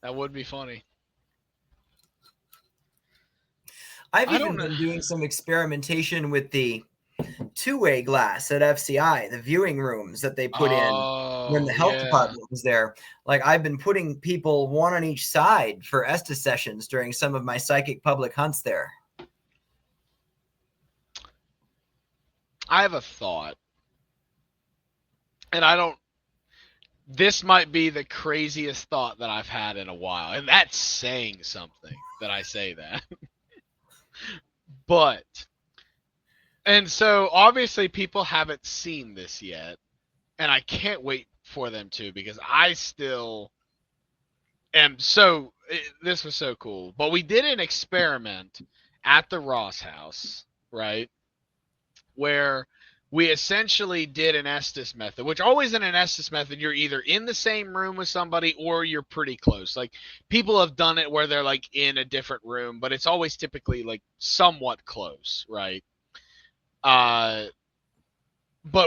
That would be funny. I've even been doing some experimentation with the two-way glass at FCI, the viewing rooms that they put in when the health department was there. Like, I've been putting people one on each side for Estes sessions during some of my psychic public hunts there. I have a thought. And this might be the craziest thought that I've had in a while. And that's saying something that I say that. But, and so obviously people haven't seen this yet, and I can't wait for them to, because I still am this was so cool. But we did an experiment at the Ross house, right? Where we essentially did an Estes method, which always in an Estes method, you're either in the same room with somebody or you're pretty close. Like, people have done it where they're like in a different room, but it's always typically like somewhat close, right? But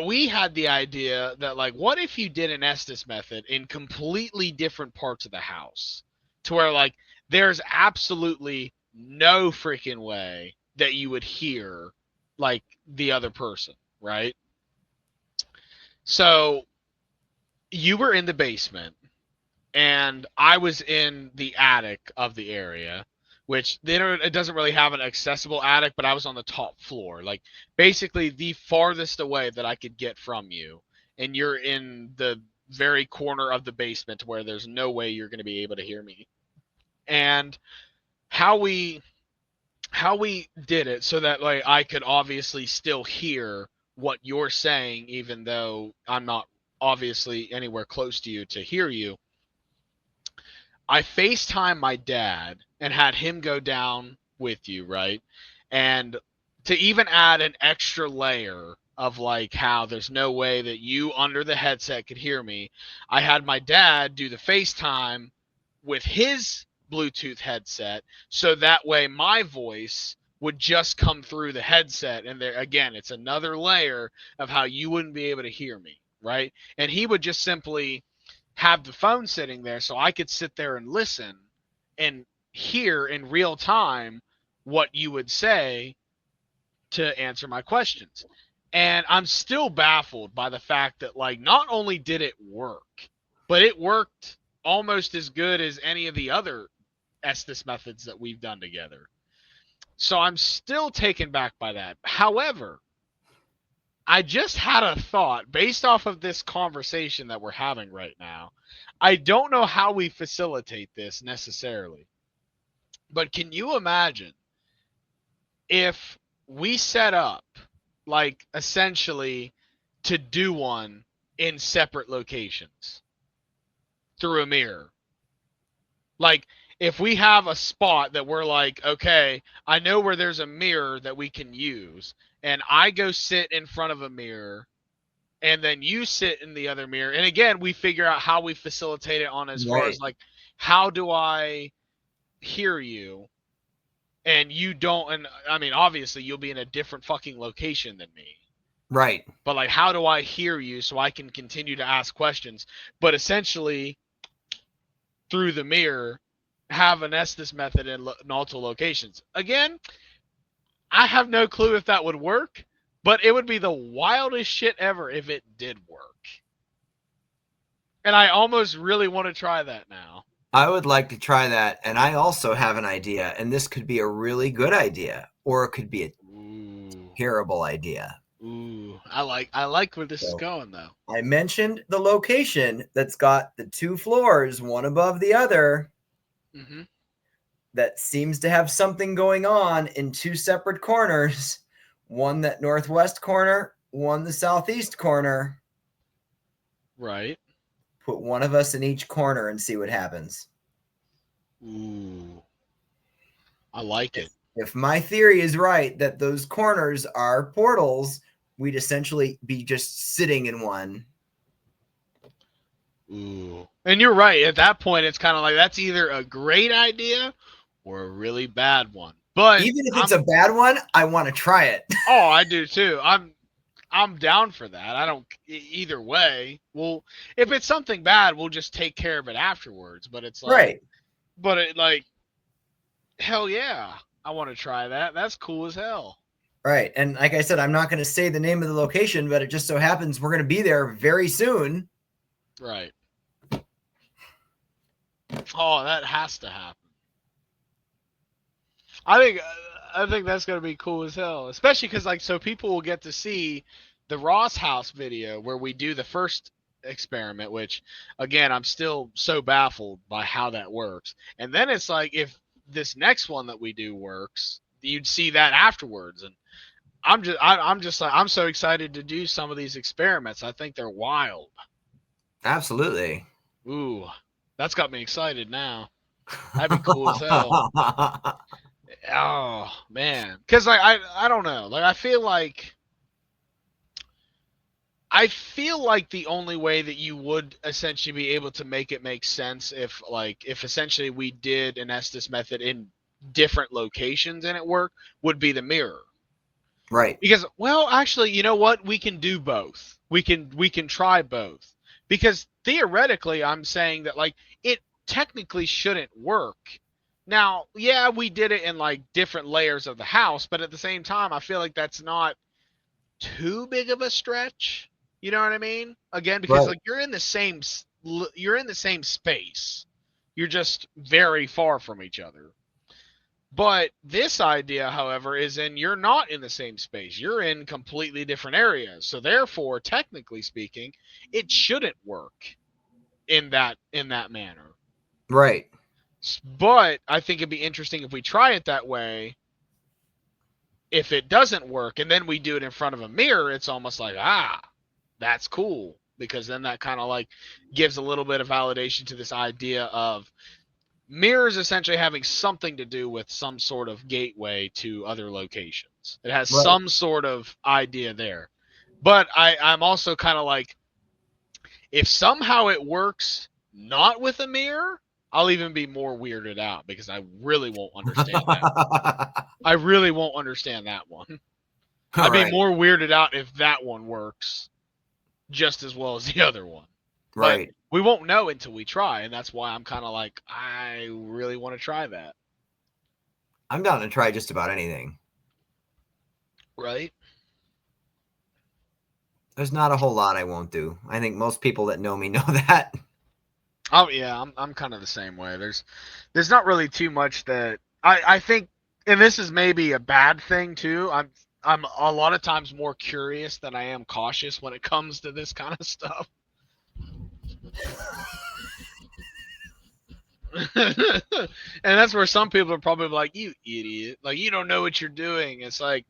we had the idea that, like, what if you did an Estes method in completely different parts of the house, to where like there's absolutely no freaking way that you would hear like the other person. Right? So you were in the basement and I was in the attic of the area, which it doesn't really have an accessible attic, but I was on the top floor, like basically the farthest away that I could get from you. And you're in the very corner of the basement where there's no way you're going to be able to hear me. And how we did it so that like I could obviously still hear what you're saying, even though I'm not obviously anywhere close to you to hear you. I FaceTime my dad and had him go down with you, right? And to even add an extra layer of like how there's no way that you under the headset could hear me, I had my dad do the FaceTime with his Bluetooth headset, so that way my voice would just come through the headset, and there again, it's another layer of how you wouldn't be able to hear me, right? And he would just simply have the phone sitting there so I could sit there and listen and hear in real time what you would say to answer my questions. And I'm still baffled by the fact that, like, not only did it work, but it worked almost as good as any of the other Estes methods that we've done together. So I'm still taken back by that. However, I just had a thought based off of this conversation that we're having right now. I don't know how we facilitate this necessarily, but can you imagine if we set up, like, essentially to do one in separate locations through a mirror? Like, if we have a spot that we're like, okay, I know where there's a mirror that we can use, and I go sit in front of a mirror, and then you sit in the other mirror. And again, we figure out how we facilitate it on as far as, like, how do I hear you and you don't? And I mean, obviously you'll be in a different fucking location than me. Right. But, like, how do I hear you so I can continue to ask questions? But essentially, through the mirror, have an Estes method in multiple locations. Again, I have no clue if that would work, but it would be the wildest shit ever if it did work. And I almost really want to try that now. I would like to try that, and I also have an idea, and this could be a really good idea, or it could be a terrible idea. Ooh, I like where this is going, though. I mentioned the location that's got the 2 floors, one above the other, that seems to have something going on in 2 separate corners. One that northwest corner, one the southeast corner. Right. Put one of us in each corner and see what happens. Ooh. I like it. If my theory is right that those corners are portals, we'd essentially be just sitting in one. Ooh. And you're right. At that point, it's kind of like that's either a great idea or a really bad one. But even if it's a bad one, I want to try it. Oh, I do too. I'm down for that. I don't either way. Well, if it's something bad, we'll just take care of it afterwards. But it's like, right. But it, like, hell yeah, I want to try that. That's cool as hell. Right. And like I said, I'm not going to say the name of the location, but it just so happens we're going to be there very soon. Right. Oh, that has to happen. I think that's going to be cool as hell, especially because, like, so people will get to see the Ross House video where we do the first experiment, which, again, I'm still so baffled by how that works. And then it's like, if this next one that we do works, you'd see that afterwards. And I'm just like, I'm so excited to do some of these experiments. I think they're wild. Absolutely. Ooh, that's got me excited now. That'd be cool as hell. Oh man, because like I don't know, like I feel like the only way that you would essentially be able to make it make sense if essentially we did an Estes method in different locations and it worked would be the mirror. Right. Because, well, actually, you know what? We can do both. We can try both. Because theoretically, I'm saying that, like, it technically shouldn't work. Now, yeah, we did it in, like, different layers of the house, but at the same time, I feel like that's not too big of a stretch. You know what I mean? Again, because like you're in the same space. You're just very far from each other. But this idea, however, is you're not in the same space. You're in completely different areas. So therefore, technically speaking, it shouldn't work in that manner. Right. But I think it'd be interesting if we try it that way. If it doesn't work and then we do it in front of a mirror, it's almost like, that's cool. Because then that kind of like gives a little bit of validation to this idea of mirrors essentially having something to do with some sort of gateway to other locations. It has some sort of idea there. But I'm also kind of like, if somehow it works not with a mirror, I'll even be more weirded out because I really won't understand that. I really won't understand that one. I'd be more weirded out if that one works just as well as the other one. But Right. we won't know until we try, and that's why I'm kind of like, I really want to try that. I'm down to try just about anything. Right? There's not a whole lot I won't do. I think most people that know me know that. Oh yeah, I'm kind of the same way. There's not really too much that I think, and this is maybe a bad thing too. I'm a lot of times more curious than I am cautious when it comes to this kind of stuff. And that's where some people are probably like, "You idiot! Like you don't know what you're doing." It's like,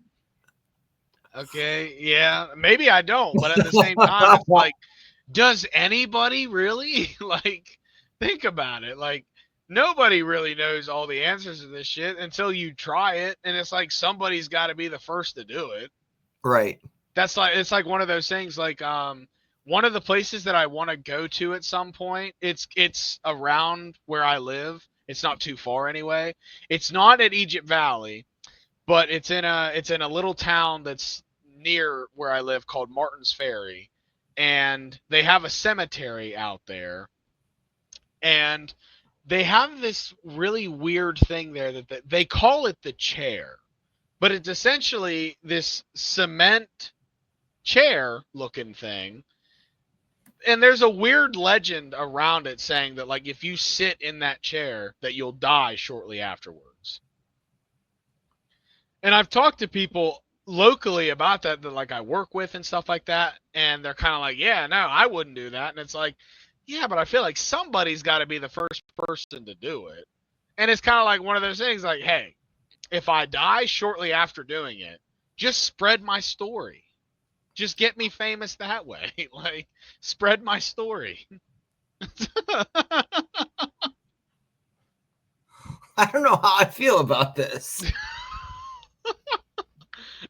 okay, yeah, maybe I don't, but at the same time, it's like, does anybody really? Like, think about it. Like, nobody really knows all the answers to this shit until you try it, and it's like somebody's got to be the first to do it. Right. That's like, it's like one of those things. Like, one of the places that I want to go to at some point. It's around where I live. It's not too far anyway. It's not at Egypt Valley, but it's in a little town that's near where I live called Martin's Ferry, and they have a cemetery out there, and they have this really weird thing there that they call it the chair, but it's essentially this cement chair looking thing, and there's a weird legend around it saying that like if you sit in that chair that you'll die shortly afterwards. And I've talked to people locally about that like I work with and stuff like that, and they're kind of like, yeah, no, I wouldn't do that. And it's like, yeah, but I feel like somebody's got to be the first person to do it. And it's kind of like one of those things like, hey, if I die shortly after doing it, just spread my story. Just get me famous that way. Like, spread my story. I don't know how I feel about this.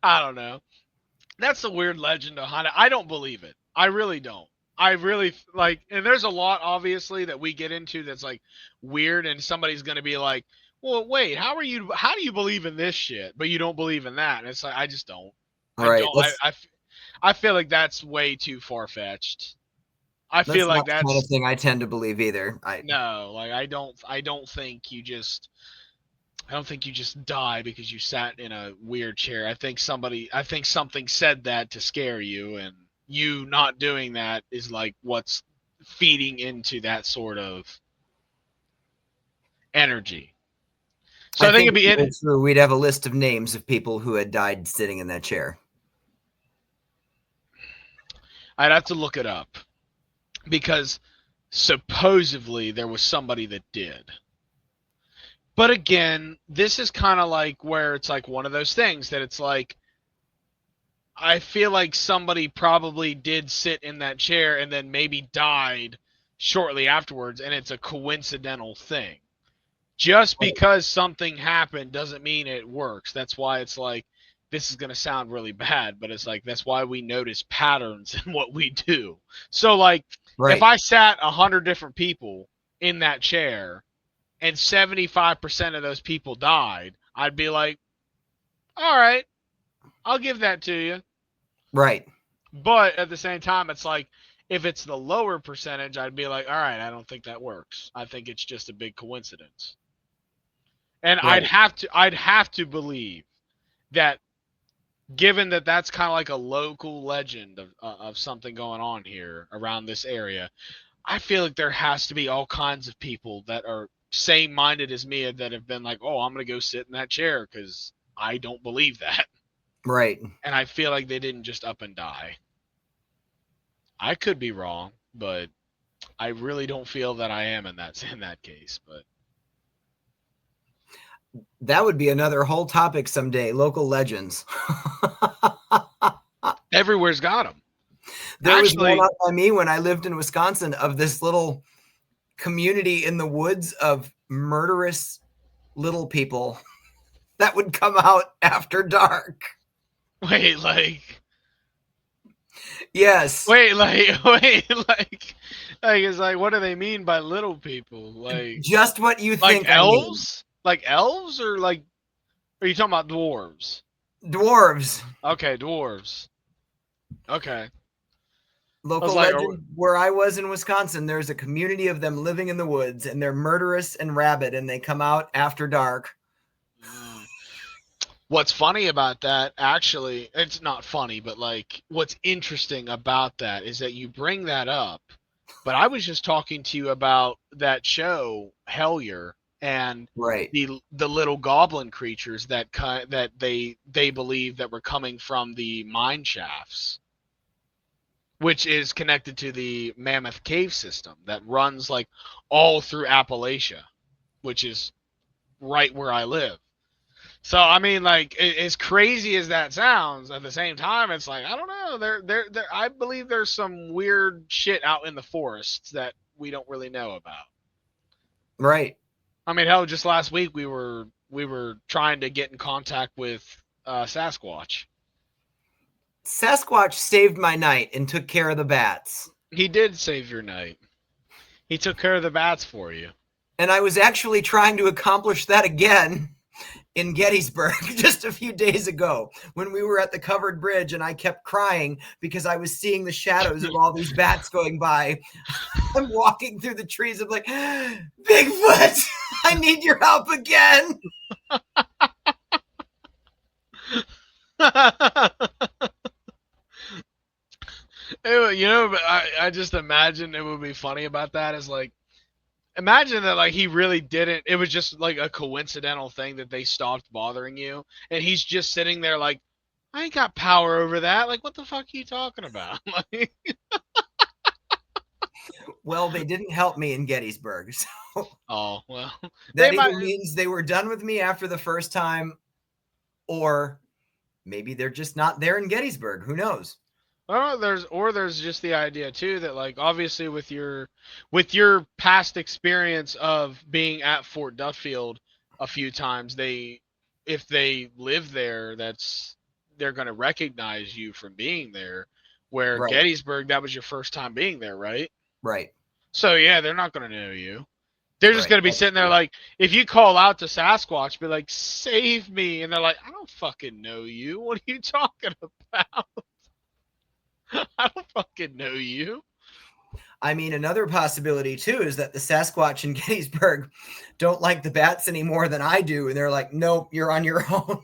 I don't know. That's a weird legend behind it. I don't believe it. I really don't. I really like, and there's a lot obviously that we get into that's like weird, and somebody's gonna be like, "Well, wait, how do you believe in this shit, but you don't believe in that?" And it's like, I just don't. I Right. don't. I feel like that's way too far fetched. I feel That's like not the kind of that's thing I tend to believe either. no, like I don't think you just I don't think you just die because you sat in a weird chair. I think something said that to scare you, and you not doing that is like what's feeding into that sort of energy. So I I think think it'd be if it in. was true, we'd have a list of names of people who had died sitting in that chair. I'd have to look it up because supposedly there was somebody that did. But again, this is kind of like where it's like one of those things that it's like I feel like somebody probably did sit in that chair and then maybe died shortly afterwards, and it's a coincidental thing. Just because something happened doesn't mean it works. That's why it's like, this is going to sound really bad, but it's like, that's why we notice patterns in what we do. So, like, if Right. I sat 100 different people in that chair and 75% of those people died, I'd be like, all right, I'll give that to you. Right. But at the same time, it's like if it's the lower percentage, I'd be like, all right, I don't think that works. I think it's just a big coincidence. And Right. I'd have to believe that, given that that's kind of like a local legend of something going on here around this area, I feel like there has to be all kinds of people that are same minded as me that have been like, oh, I'm gonna go sit in that chair because I don't believe that. Right. And I feel like they didn't just up and die. I could be wrong, but I really don't feel that I am in that case. But That would be another whole topic someday. Local legends. everywhere's got them. There was one Actually, out by me when I lived in Wisconsin of this little community in the woods of murderous little people that would come out after dark. wait, like, Yes. wait, like, wait, like, it's like, what do they mean by little people? Just what you think I mean. Like elves, or like, are you talking about dwarves? Dwarves. Okay, dwarves. Okay. I was Local like, legend where I was in Wisconsin, there's a community of them living in the woods, and they're murderous and rabid, and they come out after dark. mm. What's funny about that, actually, it's not funny, but like what's interesting about that is that you bring that up. But I was just talking to you about that show, Hellier, and Right. the little goblin creatures that they believe that were coming from the mine shafts, which is connected to the Mammoth Cave system that runs like all through Appalachia, which is right where I live. So I mean, like, as crazy as that sounds, at the same time, it's like I don't know. There. I believe there's some weird shit out in the forests that we don't really know about. Right. I mean, hell, just last week we were trying to get in contact with Sasquatch. Sasquatch saved my night and took care of the bats. He did save your night. He took care of the bats for you. And I was actually trying to accomplish that again in Gettysburg just a few days ago when we were at the covered bridge, and I kept crying because I was seeing the shadows of all these bats going by. I'm walking through the trees. I'm like, Bigfoot, I need your help again. You know, I just imagine it would be funny about that is like, imagine that like he really didn't. It was just like a coincidental thing that they stopped bothering you, and he's just sitting there like, I ain't got power over that. Like, what the fuck are you talking about? Like, Well, they didn't help me in Gettysburg. So oh well, that might. either means they were done with me after the first time, or maybe they're just not there in Gettysburg. Who knows? There's just the idea too that like obviously with your past experience of being at Fort Duffield a few times, if they live there, they're going to recognize you from being there. Where Right. Gettysburg, that was your first time being there, right? Right. So yeah, they're not going to know you. They're just Right. going to be That's sitting there true. like, if you call out to Sasquatch, be like, save me, and they're like, I don't fucking know you. What are you talking about? I don't fucking know you. I mean, another possibility too is that the Sasquatch in Gettysburg don't like the bats any more than I do, and they're like, "Nope, you're on your own."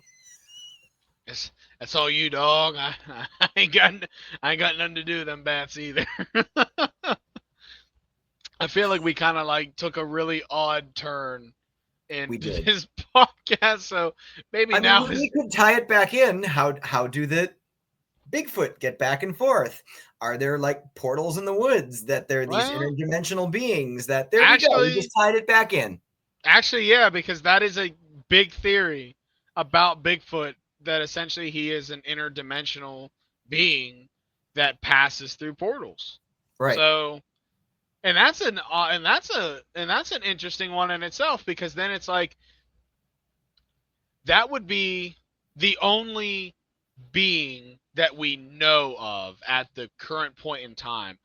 That's all you, dog. I ain't got nothing to do with them bats either. I feel like we kind of like took a really odd turn We in did. this podcast, so maybe I mean, now is we could tie it back in. How do the Bigfoot get back and forth? Are there like portals in the woods that they're these well, interdimensional beings that there we go. We actually, just tied it back in. yeah, because that is a big theory about Bigfoot that essentially he is an interdimensional being that passes through portals. Right. So and that's an interesting one in itself because then it's like that would be the only being that we know of at the current point in time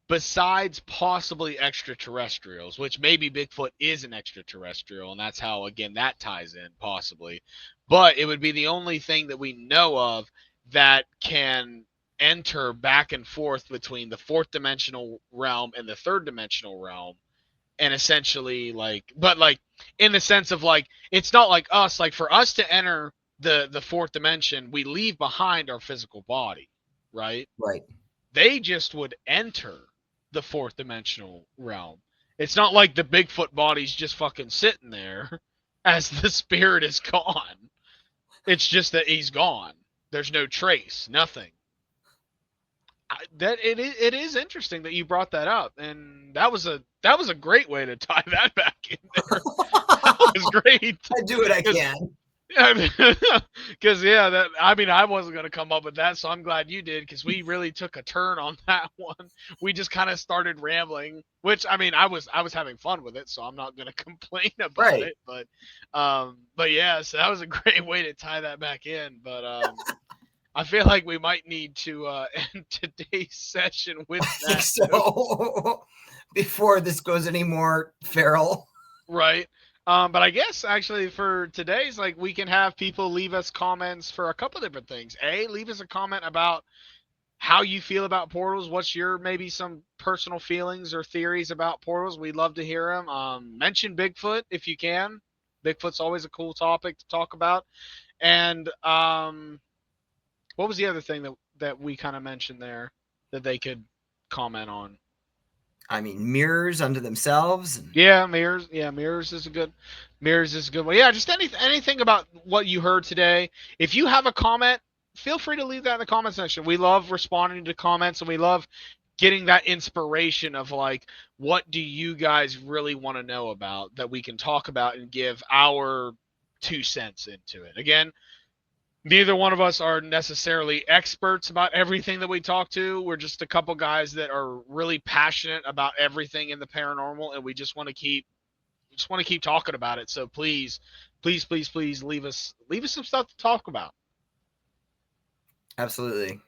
besides possibly extraterrestrials, which maybe Bigfoot is an extraterrestrial and that's how again that ties in possibly, but it would be the only thing that we know of that can enter back and forth between the fourth dimensional realm and the third dimensional realm and essentially like but like in the sense of like it's not like us like for us to enter the fourth dimension we leave behind our physical body, right? Right. They just would enter the fourth dimensional realm. It's not like the Bigfoot body's just fucking sitting there as the spirit is gone. It's just that he's gone. There's no trace, nothing. It is interesting that you brought that up, and that was a great way to tie that back in there. That was great. I do what I can. Because yeah, that I mean I wasn't gonna come up with that, so I'm glad you did because we really took a turn on that one. We just kind of started rambling, which I mean I was having fun with it, so I'm not gonna complain about Right. it. But yeah, so that was a great way to tie that back in. But I feel like we might need to end today's session with I think that. so. Before this goes any more feral. Right. But I guess actually for today's, like, we can have people leave us comments for a couple different things. A, leave us a comment about how you feel about portals. What's your maybe some personal feelings or theories about portals? We'd love to hear them. Mention Bigfoot if you can. Bigfoot's always a cool topic to talk about. And what was the other thing that we kind of mentioned there that they could comment on? I mean, mirrors unto themselves. Yeah, mirrors. Yeah, mirrors is a good. Mirrors is a good one. Yeah, just anything about what you heard today. If you have a comment, feel free to leave that in the comment section. We love responding to comments, and we love getting that inspiration of like, what do you guys really want to know about that we can talk about and give our 2 cents into it. Again, neither one of us are necessarily experts about everything that we talk to. We're just a couple guys that are really passionate about everything in the paranormal, and we just want to keep talking about it. So please, please, please, please leave us some stuff to talk about. Absolutely.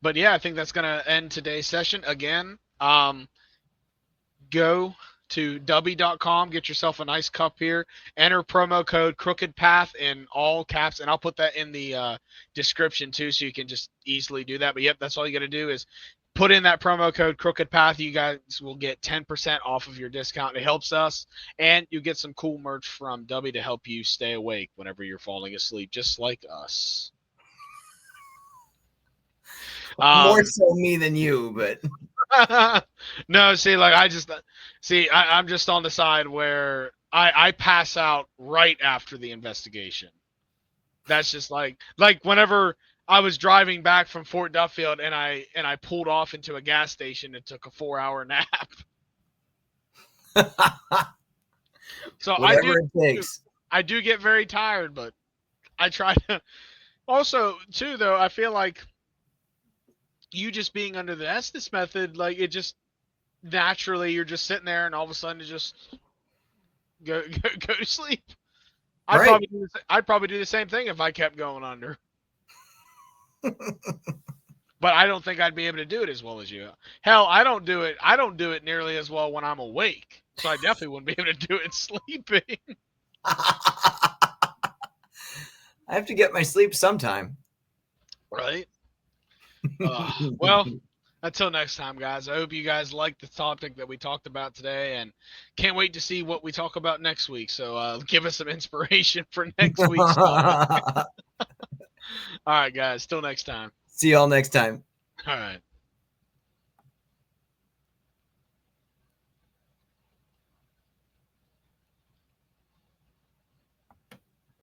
But yeah, I think that's gonna end today's session. Again, go to w.com, get yourself a nice cup here, enter promo code Crooked Path in all caps, and I'll put that in the description too, so you can just easily do that. But yep, that's all you got to do is put in that promo code Crooked Path. You guys will get 10% off of your discount. It helps us, and you get some cool merch from W to help you stay awake whenever you're falling asleep, just like us. More so me than you, but no, see, like I'm just on the side where I pass out right after the investigation. That's just like whenever I was driving back from Fort Duffield and I pulled off into a gas station and took a 4-hour nap. So whatever it takes. I do get very tired, but I try to. Also, too, though, I feel like you just being under the Estes method, like it just naturally you're just sitting there and all of a sudden it just go to sleep. I'd probably do the same thing if I kept going under. But I don't think I'd be able to do it as well as you. Hell, I don't do it nearly as well when I'm awake. So I definitely wouldn't be able to do it sleeping. I have to get my sleep sometime. Right? Well, until next time, guys. I hope you guys liked the topic that we talked about today, and can't wait to see what we talk about next week. So give us some inspiration for next week's topic. All right, guys. Till next time. See y'all next time. All right.